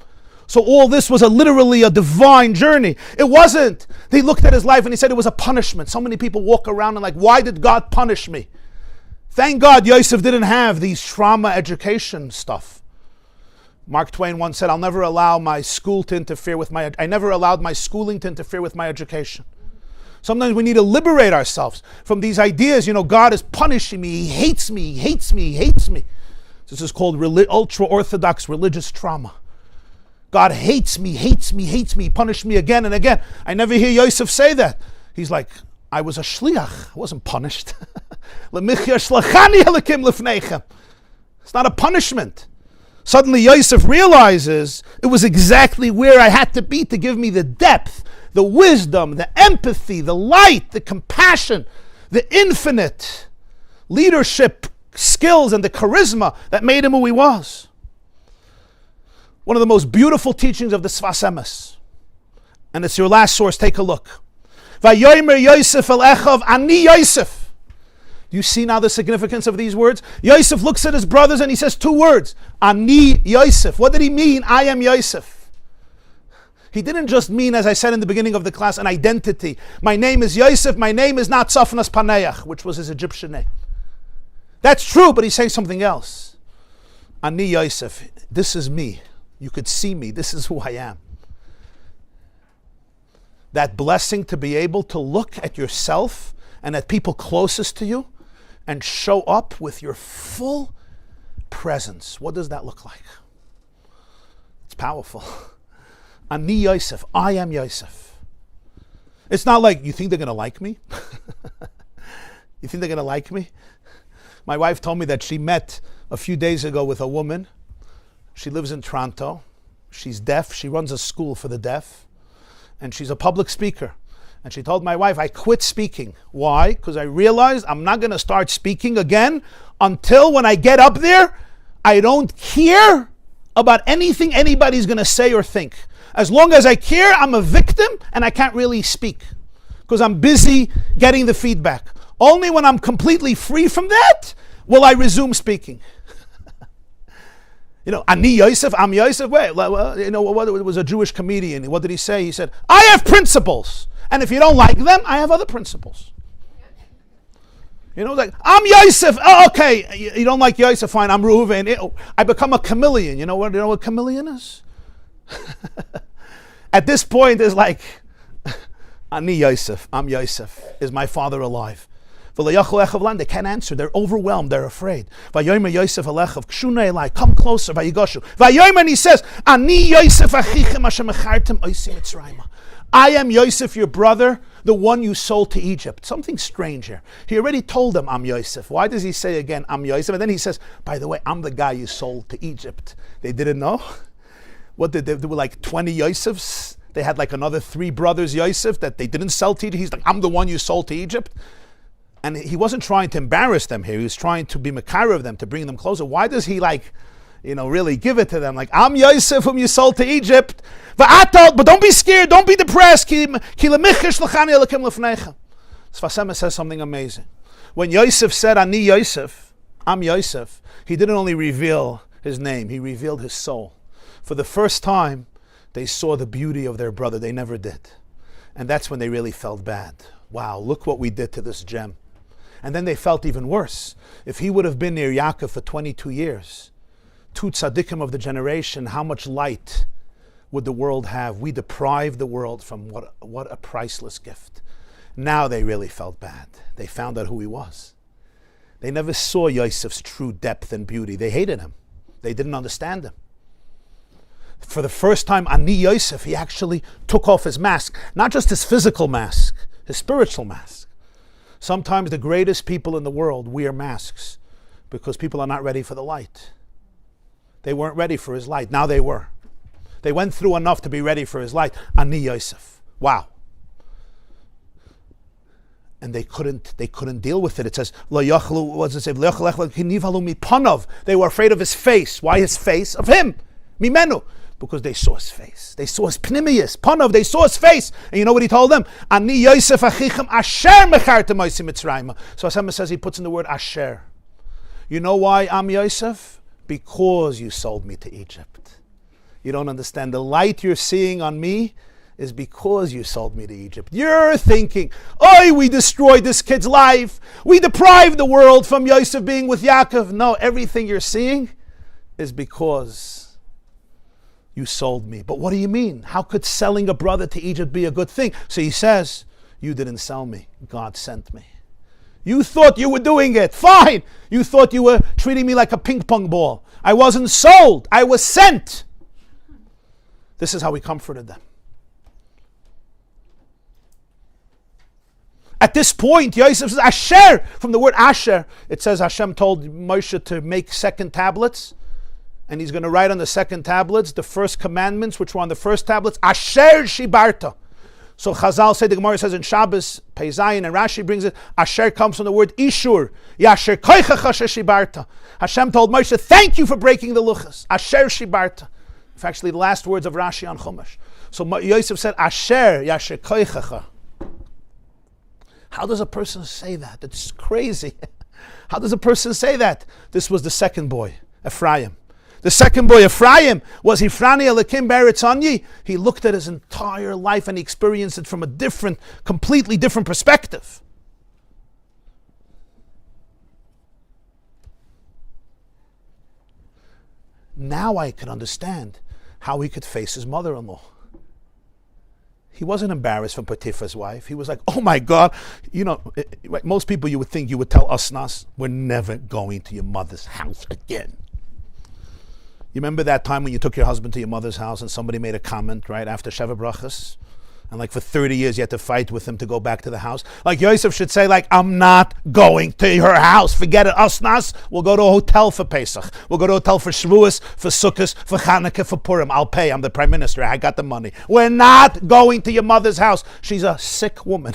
So all this was literally a divine journey. It wasn't. He looked at his life and he said it was a punishment. So many people walk around and like, why did God punish me? Thank God Yosef didn't have these trauma education stuff. Mark Twain once said, I never allowed my schooling to interfere with my education. Sometimes we need to liberate ourselves from these ideas. You know, God is punishing me. He hates me. This is called ultra-Orthodox religious trauma. God hates me. He punished me again and again. I never hear Yosef say that. He's like, I was a shliach. I wasn't punished. It's not a punishment. Suddenly Yosef realizes it was exactly where I had to be to give me the depth, the wisdom, the empathy, the light, the compassion, the infinite leadership skills and the charisma that made him who he was. One of the most beautiful teachings of the Sfas Emes. And it's your last source, take a look. Vayomer Yosef el Echav ani Yosef. Do you see now the significance of these words? Yosef looks at his brothers and he says two words. Ani Yosef. What did he mean? I am Yosef. He didn't just mean, as I said in the beginning of the class, an identity. My name is Yosef. My name is not Safnas Paneach, which was his Egyptian name. That's true, but he's saying something else. Ani Yosef. This is me. You could see me. This is who I am. That blessing to be able to look at yourself and at people closest to you and show up with your full presence. What does that look like? It's powerful. Ani Yosef. I am Yosef. It's not like, you think they're going to like me? You think they're going to like me? My wife told me that she met a few days ago with a woman. She lives in Toronto. She's deaf. She runs a school for the deaf. And she's a public speaker. And she told my wife, I quit speaking. Why? Because I realized I'm not going to start speaking again until when I get up there, I don't care about anything anybody's going to say or think. As long as I care, I'm a victim and I can't really speak because I'm busy getting the feedback. Only when I'm completely free from that will I resume speaking. You know, Ani Yosef, I'm Yosef. Wait, well, you know, what, it was a Jewish comedian. What did he say? He said, I have principles. And if you don't like them, I have other principles. You know, like, I'm Yosef. Oh, okay, you don't like Yosef, fine, I'm Reuven. I become a chameleon. You know what a chameleon is? At this point, it's like, Ani Yosef, I'm Yosef. Is my father alive? They can't answer. They're overwhelmed. They're afraid. Vayomer Yosef alechav kshuna elai. Come closer. Vayigoshu. Vayomer, and he says, Ani Yosef achichem asher mechartem oisi Mitzrayim. I am Yosef, your brother, the one you sold to Egypt. Something strange here. He already told them, I'm Yosef. Why does he say again, I'm Yosef? And then he says, by the way, I'm the guy you sold to Egypt. They didn't know. What did they do? Like 20 Yosefs? They had like another 3 brothers Yosef that they didn't sell to Egypt. He's like, I'm the one you sold to Egypt. And he wasn't trying to embarrass them here. He was trying to be makar of them, to bring them closer. Why does he really give it to them? Like, I'm Yosef whom you sold to Egypt. But don't be scared. Don't be depressed. Sfasema says something amazing. When Yosef said, Ani Yosef, I'm Yosef, he didn't only reveal his name, he revealed his soul. For the first time, they saw the beauty of their brother. They never did. And that's when they really felt bad. Wow, look what we did to this gem. And then they felt even worse. If he would have been near Yaakov for 22 years, 2 tzaddikim of the generation, how much light would the world have? We deprived the world from what a priceless gift. Now they really felt bad. They found out who he was. They never saw Yosef's true depth and beauty. They hated him. They didn't understand him. For the first time, Ani Yosef, he actually took off his mask. Not just his physical mask, his spiritual mask. Sometimes the greatest people in the world wear masks because people are not ready for the light. They weren't ready for his light. Now they were. They went through enough to be ready for his light. Ani Yosef. Wow. And they couldn't deal with it. It says, Lo yachlu, what does it say? Lo yachlu nivalu mipanav. They were afraid of his face. Why his face? Of him. Mimenu. Because they saw his face. They saw his pnimius. Panav, they saw his face. And you know what he told them? Ani Yosef achichem asher mechartem oisi Mitzrayim. So Hashem says, he puts in the word asher. You know why I'm Yosef? Because you sold me to Egypt. You don't understand. The light you're seeing on me is because you sold me to Egypt. You're thinking, oh, we destroyed this kid's life. We deprived the world from Yosef being with Yaakov. No, everything you're seeing is because you sold me. But what do you mean? How could selling a brother to Egypt be a good thing? So he says, you didn't sell me. God sent me. You thought you were doing it. Fine. You thought you were treating me like a ping pong ball. I wasn't sold. I was sent. This is how he comforted them. At this point, Yosef says, Asher, from the word Asher, it says Hashem told Moshe to make 2nd tablets, and he's going to write on the 2nd tablets the first commandments, which were on the first tablets, Asher Shibarta. So Chazal say, the Gemara says in Shabbos, Pei Zayin, and Rashi brings it, Asher comes from the word Ishur, Yasher Koichach Asher Shibarta. Hashem told Moshe, thank you for breaking the luchas, Asher Shibarta. It's actually the last words of Rashi on Chumash. So Yosef said, Asher Yasher Koichacha. How does a person say that? It's crazy. How does a person say that? This was the second boy, Ephraim. The second boy, Ephraim, was Hifrani Elakim Beretz Anyi. He looked at his entire life and he experienced it from a different, completely different perspective. Now I can understand how he could face his mother-in-law. He wasn't embarrassed from Potiphar's wife. He was like, oh my God. You know, most people you would think you would tell Asnas, we're never going to your mother's house again. You remember that time when you took your husband to your mother's house and somebody made a comment, right, after Sheva Brachas? And like for 30 years you had to fight with him to go back to the house. Like Yosef should say, like, I'm not going to her house. Forget it. Asnas, we'll go to a hotel for Pesach. We'll go to a hotel for Shavuos, for Sukkot, for Chanukah, for Purim. I'll pay. I'm the prime minister. I got the money. We're not going to your mother's house. She's a sick woman.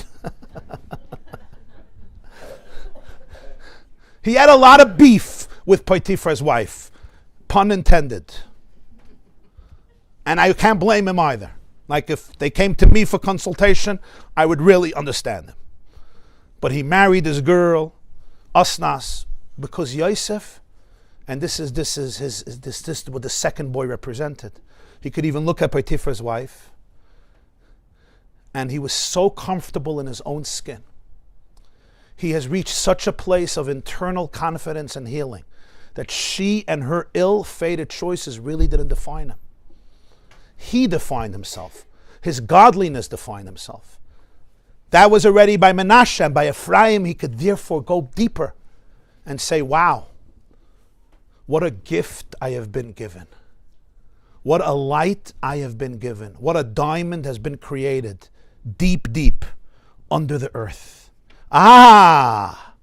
He had a lot of beef with Potiphar's wife. Pun intended. And I can't blame him either. Like if they came to me for consultation, I would really understand them. But he married this girl, Asnas, because Yosef, and this is what the second boy represented. He could even look at Potiphar's wife, and he was so comfortable in his own skin. he has reached such a place of internal confidence and healing that she and her ill-fated choices really didn't define him. He defined himself. His godliness defined himself. That was already by Menashe, and by Ephraim he could therefore go deeper and say, wow, what a gift I have been given. What a light I have been given. What a diamond has been created deep, deep under the earth. Ah!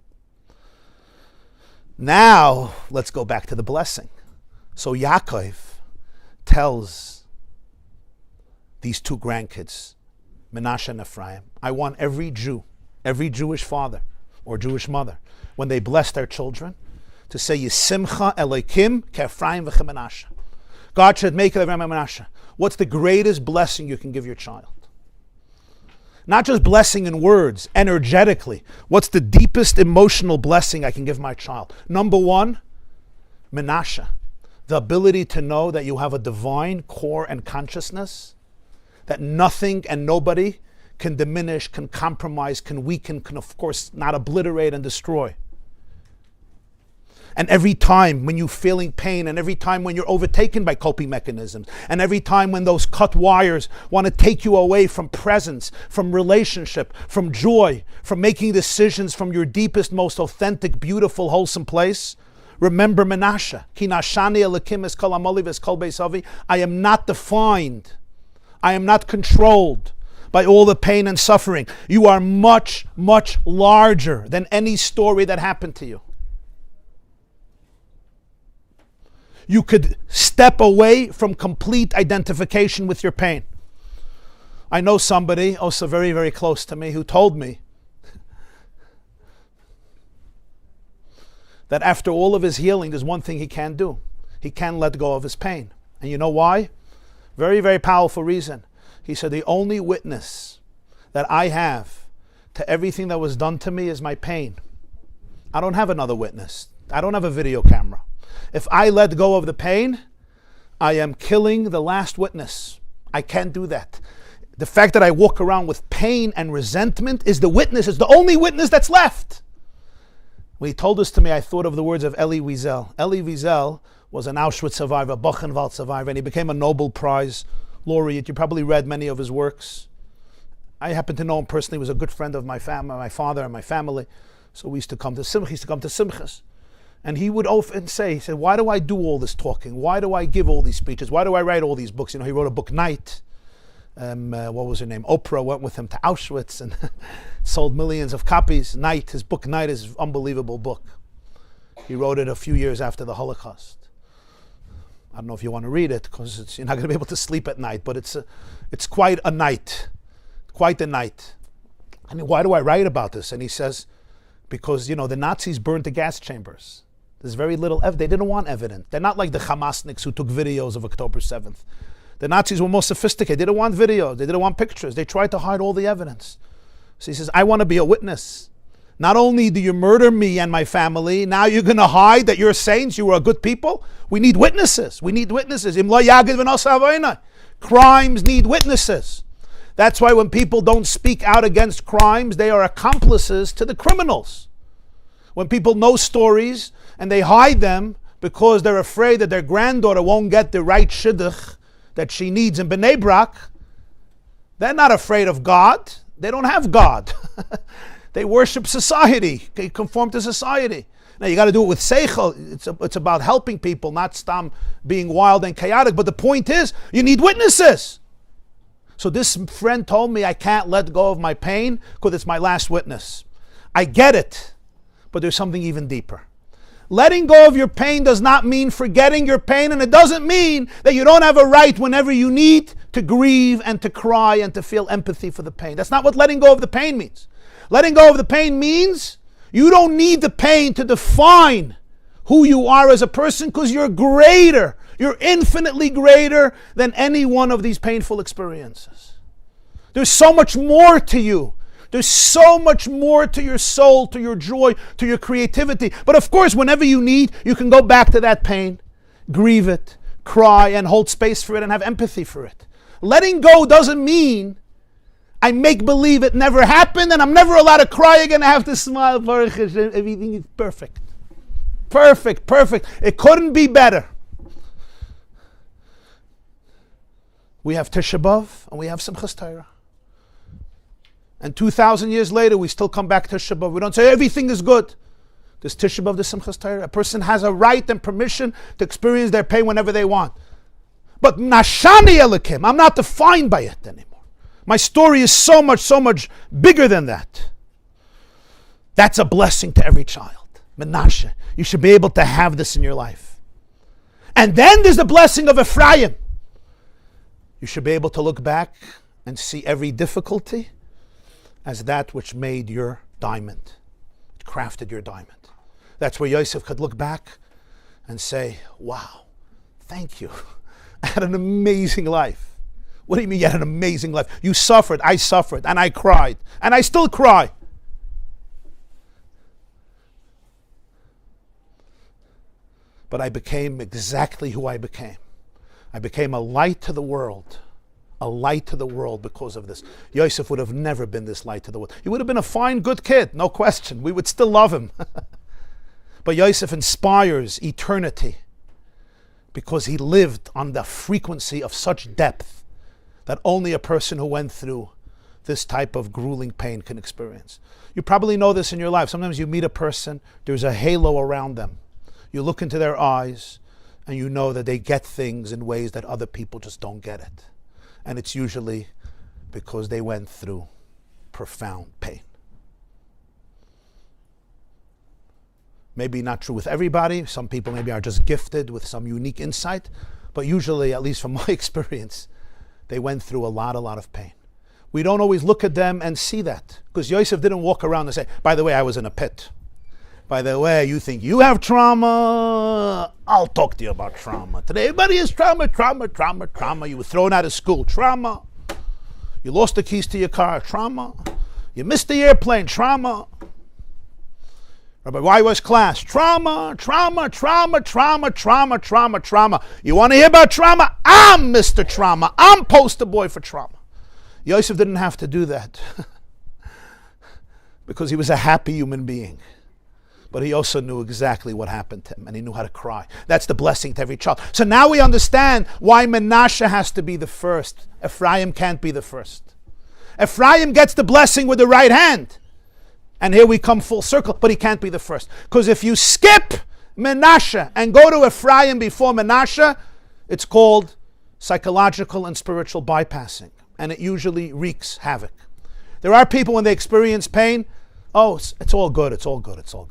Now, let's go back to the blessing. So Yaakov tells these two grandkids, Menashe and Ephraim, I want every Jew, every Jewish father or Jewish mother, when they bless their children, to say, Yisimcha Elokim ke'Ephraim v'chemenashe. God should make it Ephraim and Menashe. What's the greatest blessing you can give your child? Not just blessing in words, energetically. What's the deepest emotional blessing I can give my child? Number one, Menashe. The ability to know that you have a divine core and consciousness, that nothing and nobody can diminish, can compromise, can weaken, can of course not obliterate and destroy. And every time when you're feeling pain, and every time when you're overtaken by coping mechanisms, and every time when those cut wires want to take you away from presence, from relationship, from joy, from making decisions from your deepest, most authentic, beautiful, wholesome place, remember Menashe. Ki nashani Elokim es kol amoli ves kol beis avi. I am not defined. I am not controlled by all the pain and suffering. You are much, much larger than any story that happened to you. You could step away from complete identification with your pain. I know somebody, also very, very close to me, who told me that after all of his healing, there's one thing he can't do. He can't let go of his pain. And you know why? Very, very powerful reason. He said, the only witness that I have to everything that was done to me is my pain. I don't have another witness. I don't have a video camera. If I let go of the pain, I am killing the last witness. I can't do that. The fact that I walk around with pain and resentment is the witness. It's the only witness that's left. When he told this to me, I thought of the words of Elie Wiesel. Elie Wiesel was an Auschwitz survivor, Buchenwald survivor, and he became a Nobel Prize laureate. You probably read many of his works. I happen to know him personally. He was a good friend of my family, my father and my family. So we used to come to Simcha. He used to come to Simchas. And he would often say, he said, why do I do all this talking? Why do I give all these speeches? Why do I write all these books? You know, he wrote a book, Night. What was her name? Oprah went with him to Auschwitz and sold millions of copies. Night, his book Night is an unbelievable book. He wrote it a few years after the Holocaust. I don't know if you want to read it because you're not going to be able to sleep at night, but it's quite a night. Quite a night. I mean, why do I write about this? And he says, because, you know, the Nazis burned the gas chambers. There's very little evidence. They didn't want evidence. They're not like the Hamasniks who took videos of October 7th. The Nazis were more sophisticated. They didn't want videos. They didn't want pictures. They tried to hide all the evidence. So he says, I want to be a witness. Not only do you murder me and my family, now you're going to hide that you're saints, you are good people. We need witnesses. We need witnesses. Crimes need witnesses. That's why when people don't speak out against crimes, they are accomplices to the criminals. When people know stories and they hide them because they're afraid that their granddaughter won't get the right shidduch that she needs in Bnei Brak, they're not afraid of God. They don't have God. They worship society. They conform to society. Now you got to do it with seichel. It's about helping people, not stam being wild and chaotic. But the point is, you need witnesses. So this friend told me I can't let go of my pain because it's my last witness. I get it, but there's something even deeper. Letting go of your pain does not mean forgetting your pain, and it doesn't mean that you don't have a right whenever you need to grieve and to cry and to feel empathy for the pain. That's not what letting go of the pain means. Letting go of the pain means you don't need the pain to define who you are as a person because you're greater. You're infinitely greater than any one of these painful experiences. There's so much more to you. There's so much more to your soul, to your joy, to your creativity. But of course, whenever you need, you can go back to that pain, grieve it, cry, and hold space for it and have empathy for it. Letting go doesn't mean I make believe it never happened, and I'm never allowed to cry again. I have to smile. Baruch Hashem. Everything is perfect. Perfect, perfect. It couldn't be better. We have Tisha B'Av and we have Simchas Torah. And 2,000 years later, we still come back to Tisha B'Av. We don't say everything is good. There's Tisha B'Av, there's Simchas Torah. A person has a right and permission to experience their pain whenever they want. But Nashani Elikim, I'm not defined by it anymore. My story is so much bigger than that. That's a blessing to every child. Menashe, you should be able to have this in your life. And then there's the blessing of Ephraim. You should be able to look back and see every difficulty as that which made your diamond, crafted your diamond. That's where Yosef could look back and say, wow, thank you. I had an amazing life. What do you mean you had an amazing life? You suffered, and I cried, and I still cry. But I became exactly who I became. I became a light to the world. A light to the world because of this. Yosef would have never been this light to the world. He would have been a fine, good kid, no question. We would still love him. But Yosef inspires eternity because he lived on the frequency of such depth that only a person who went through this type of grueling pain can experience. You probably know this in your life. Sometimes you meet a person, there's a halo around them. You look into their eyes and you know that they get things in ways that other people just don't get it. And it's usually because they went through profound pain. Maybe not true with everybody. Some people maybe are just gifted with some unique insight. But usually, at least from my experience, they went through a lot of pain. We don't always look at them and see that. Because Yosef didn't walk around and say, by the way, I was in a pit. By the way, you think you have trauma? I'll talk to you about trauma. Today, everybody has trauma. You were thrown out of school. Trauma. You lost the keys to your car. Trauma. You missed the airplane. Trauma. Rabbi, why was class? Trauma. You want to hear about trauma? I'm Mr. Trauma. I'm poster boy for trauma. Yosef didn't have to do that because he was a happy human being. But he also knew exactly what happened to him, and he knew how to cry. That's the blessing to every child. So now we understand why Menashe has to be the first. Ephraim can't be the first. Ephraim gets the blessing with the right hand. And here we come full circle, but he can't be the first. Because if you skip Menashe and go to Ephraim before Menashe, it's called psychological and spiritual bypassing. And it usually wreaks havoc. There are people when they experience pain, oh, it's all good.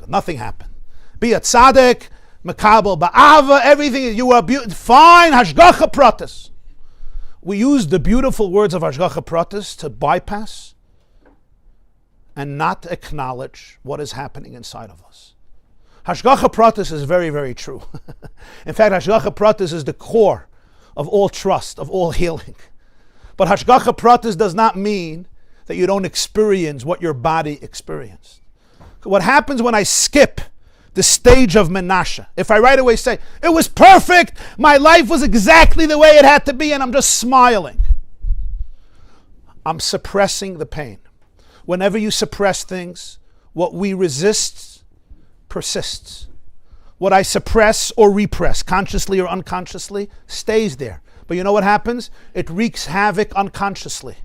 Nothing happened. Be a tzaddik, makabel ba'ava, everything, you are fine, hashgacha pratis. We use the beautiful words of hashgacha pratis to bypass and not acknowledge what is happening inside of us. Hashgacha pratis is very, very true. In fact, hashgacha pratis is the core of all trust, of all healing. But hashgacha pratis does not mean that you don't experience what your body experienced. What happens when I skip the stage of Menashe, if I right away say, it was perfect, my life was exactly the way it had to be, and I'm just smiling, I'm suppressing the pain. Whenever you suppress things, what we resist persists. What I suppress or repress, consciously or unconsciously, stays there. But you know what happens? It wreaks havoc unconsciously.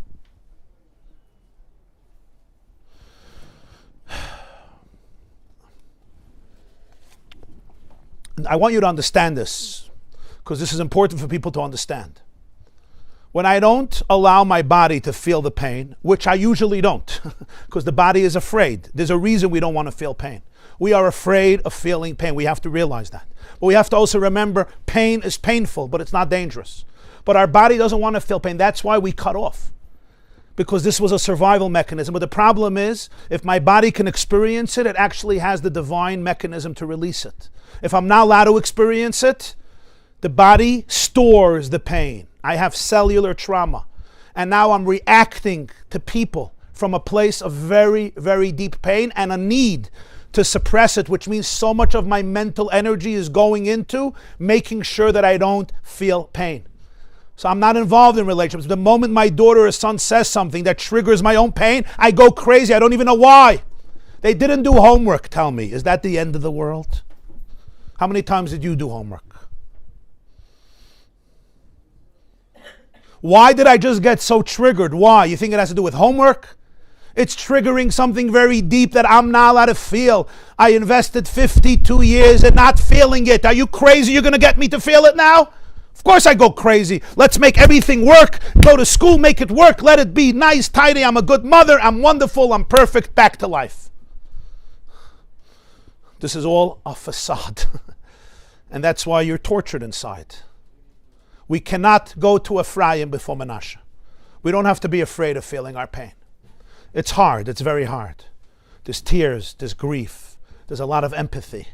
I want you to understand this, because this is important for people to understand. When I don't allow my body to feel the pain, which I usually don't, because the body is afraid. There's a reason we don't want to feel pain. We are afraid of feeling pain. We have to realize that. But we have to also remember pain is painful, but it's not dangerous. But our body doesn't want to feel pain. That's why we cut off, because this was a survival mechanism. But the problem is, if my body can experience it, it actually has the divine mechanism to release it. If I'm not allowed to experience it, the body stores the pain. I have cellular trauma. And now I'm reacting to people from a place of very, very deep pain and a need to suppress it, which means so much of my mental energy is going into making sure that I don't feel pain. So I'm not involved in relationships. The moment my daughter or son says something that triggers my own pain, I go crazy. I don't even know why. They didn't do homework, tell me. Is that the end of the world? How many times did you do homework? Why did I just get so triggered? Why? You think it has to do with homework? It's triggering something very deep that I'm not allowed to feel. I invested 52 years in not feeling it. Are you crazy? You're going to get me to feel it now? Of course I go crazy. Let's make everything work. Go to school, make it work. Let it be nice, tidy. I'm a good mother. I'm wonderful. I'm perfect. Back to life. This is all a facade. And that's why you're tortured inside. We cannot go to Ephraim before Menashe. We don't have to be afraid of feeling our pain. It's hard. It's very hard. There's tears. There's grief. There's a lot of empathy.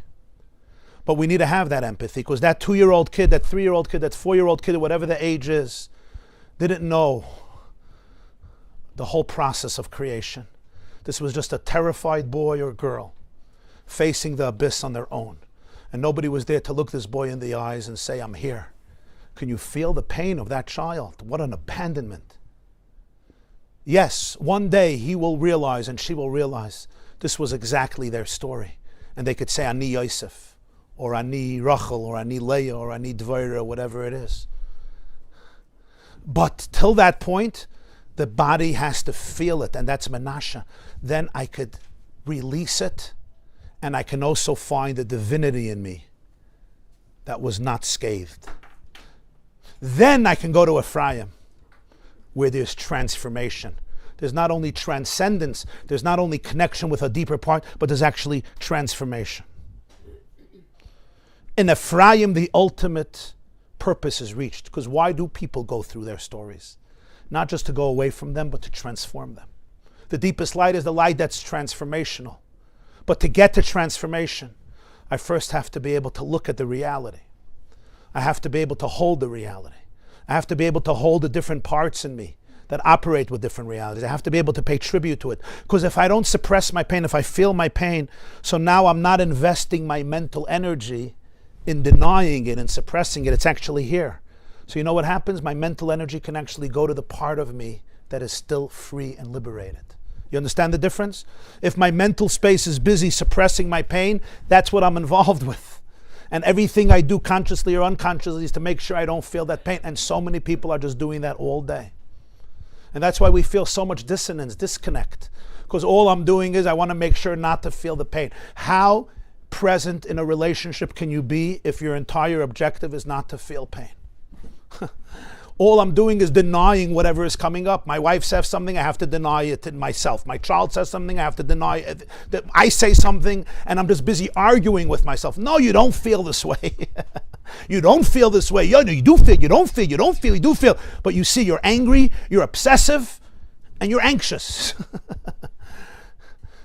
But we need to have that empathy, because that 2-year-old kid, that 3-year-old kid, that 4-year-old kid, whatever the age is, didn't know the whole process of creation. This was just a terrified boy or girl facing the abyss on their own. And nobody was there to look this boy in the eyes and say, I'm here. Can you feel the pain of that child? What an abandonment. Yes, one day he will realize and she will realize this was exactly their story. And they could say, Ani Yosef, or Ani Rachel, or Ani Leah, or Ani Dvaira, whatever it is. But till that point, the body has to feel it, and that's Menashe. Then I could release it, and I can also find the divinity in me that was not scathed. Then I can go to Ephraim, where there's transformation. There's not only transcendence, there's not only connection with a deeper part, but there's actually transformation. In Ephraim, the ultimate purpose is reached. Because why do people go through their stories? Not just to go away from them, but to transform them. The deepest light is the light that's transformational. But to get to transformation, I first have to be able to look at the reality. I have to be able to hold the reality. I have to be able to hold the different parts in me that operate with different realities. I have to be able to pay tribute to it. Because if I don't suppress my pain, if I feel my pain, so now I'm not investing my mental energy in denying it and suppressing it. It's actually here. So you know what happens? My mental energy can actually go to the part of me that is still free and liberated. You understand the difference? If my mental space is busy suppressing my pain, that's what I'm involved with. And everything I do consciously or unconsciously is to make sure I don't feel that pain. And so many people are just doing that all day. And that's why we feel so much dissonance, disconnect. Because all I'm doing is I want to make sure not to feel the pain. How present in a relationship can you be if your entire objective is not to feel pain? All I'm doing is denying whatever is coming up. My wife says something, I have to deny it in myself. My child says something, I have to deny it. I say something, and I'm just busy arguing with myself. No, you don't feel this way. You don't feel this way. You do feel, you don't feel, you don't feel, you do feel. But you see, you're angry, you're obsessive, and you're anxious.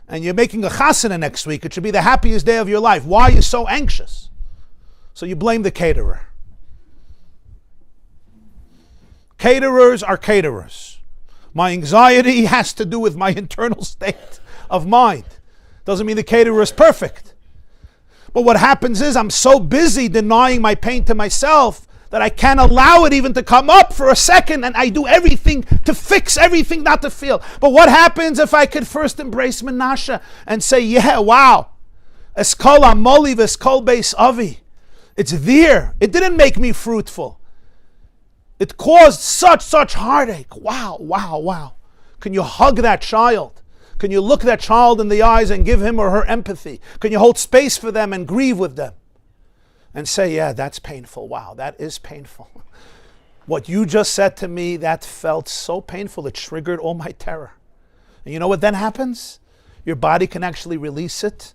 And you're making a chasana next week. It should be the happiest day of your life. Why are you so anxious? So you blame the caterer. Caterers are caterers. My anxiety has to do with my internal state of mind. Doesn't mean the caterer is perfect. But what happens is I'm so busy denying my pain to myself that I can't allow it even to come up for a second, and I do everything to fix everything not to feel. But what happens if I could first embrace Menashe and say, yeah, wow, Eskol Amoli v'Eskol Bais Avi. It's there. It didn't make me fruitful. It caused such heartache. Wow, wow, wow. Can you hug that child? Can you look that child in the eyes and give him or her empathy? Can you hold space for them and grieve with them? And say, yeah, that's painful. Wow, that is painful. What you just said to me, that felt so painful. It triggered all my terror. And you know what then happens? Your body can actually release it,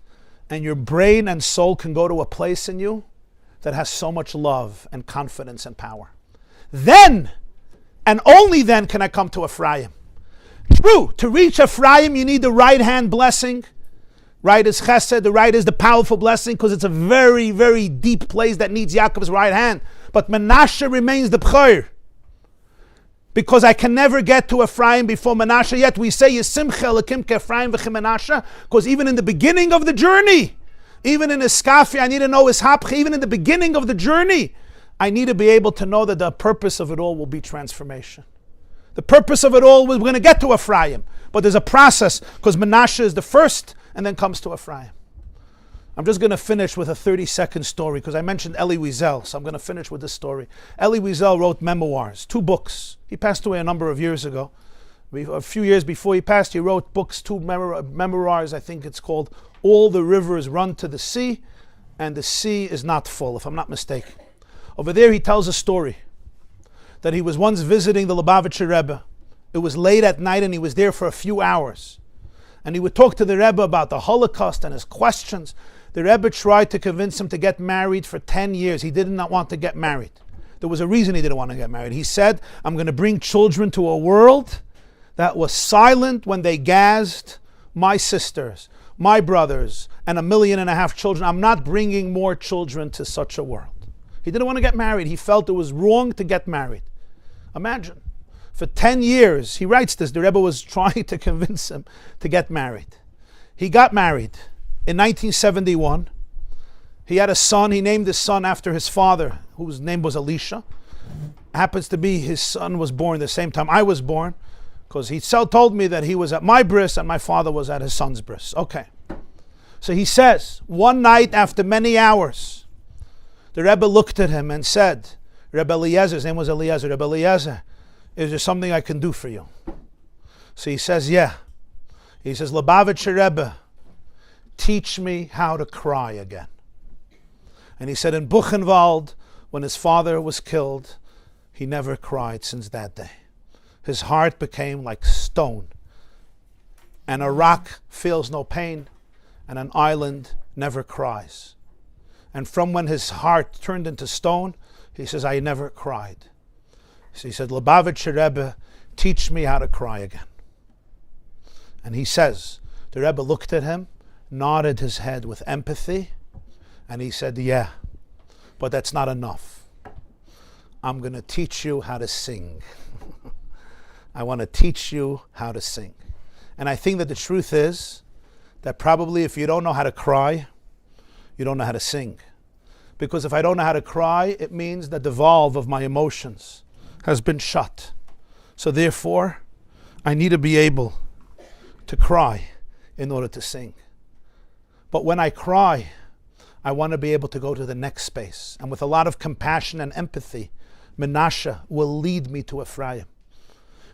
and your brain and soul can go to a place in you that has so much love and confidence and power. Then, and only then, can I come to Ephraim. True, to reach Ephraim, you need the right hand blessing. Right is chesed, the right is the powerful blessing, because it's a very, very deep place that needs Yaakov's right hand. But Menashe remains the b'chor. Because I can never get to Ephraim before Menashe, yet we say Yisimcha Elokim Ephraim v'chem Menashe, because even in the beginning of the journey, even in Iskafi, I need to know Ishapcha, even in the beginning of the journey, I need to be able to know that the purpose of it all will be transformation. The purpose of it all, we're going to get to Ephraim. But there's a process, because Menashe is the first, and then comes to Ephraim. I'm just going to finish with a 30-second story, because I mentioned Elie Wiesel, so I'm going to finish with this story. Elie Wiesel wrote memoirs, 2 books. He passed away a number of years ago. A few years before he passed, he wrote books, 2 memoirs. I think it's called All the Rivers Run to the Sea, and the Sea is Not Full, if I'm not mistaken. Over there he tells a story that he was once visiting the Lubavitcher Rebbe. It was late at night and he was there for a few hours. And he would talk to the Rebbe about the Holocaust and his questions. The Rebbe tried to convince him to get married for 10 years. He did not want to get married. There was a reason he didn't want to get married. He said, I'm going to bring children to a world that was silent when they gassed my sisters, my brothers, and 1.5 million children. I'm not bringing more children to such a world. He didn't want to get married. He felt it was wrong to get married. Imagine. For 10 years, he writes this, the Rebbe was trying to convince him to get married. He got married in 1971. He had a son. He named his son after his father, whose name was Elisha. Happens to be his son was born the same time I was born, because he told me that he was at my bris and my father was at his son's bris. Okay. So he says, one night after many hours, the Rebbe looked at him and said, Rebbe Eliezer, his name was Eliezer, Rebbe Eliezer, is there something I can do for you? So he says, yeah. He says, Lubavitcher Rebbe, teach me how to cry again. And he said in Buchenwald, when his father was killed, he never cried since that day. His heart became like stone. And a rock feels no pain, and an island never cries. And from when his heart turned into stone, he says, I never cried. So he said, Lubavitcher Rebbe, teach me how to cry again. And he says, the Rebbe looked at him, nodded his head with empathy, and he said, yeah, but that's not enough. I'm going to teach you how to sing. I want to teach you how to sing. And I think that the truth is that probably if you don't know how to cry, you don't know how to sing. Because if I don't know how to cry, it means that the valve of my emotions has been shut. So therefore, I need to be able to cry in order to sing. But when I cry, I want to be able to go to the next space. And with a lot of compassion and empathy, Menashe will lead me to Ephraim.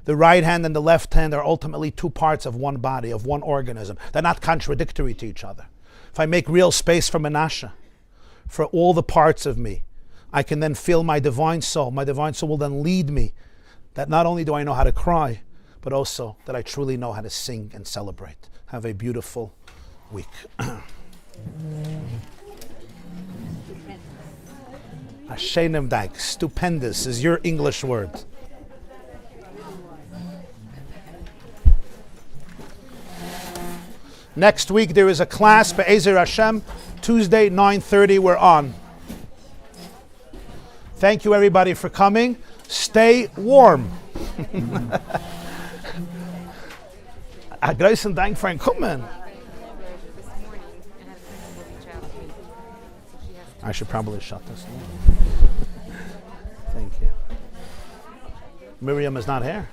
The right hand and the left hand are ultimately 2 parts of one body, of one organism. They're not contradictory to each other. If I make real space for Menashe, for all the parts of me, I can then feel my divine soul. My divine soul will then lead me that not only do I know how to cry, but also that I truly know how to sing and celebrate. Have a beautiful week. Ashenim Dank. Stupendous is your English word. Next week there is a class, Be'ezer Hashem, Tuesday, 9:30, we're on. Thank you everybody for coming. Stay warm. A großen Dank für ein Kommen. I should probably shut this down. Thank you. Miriam is not here.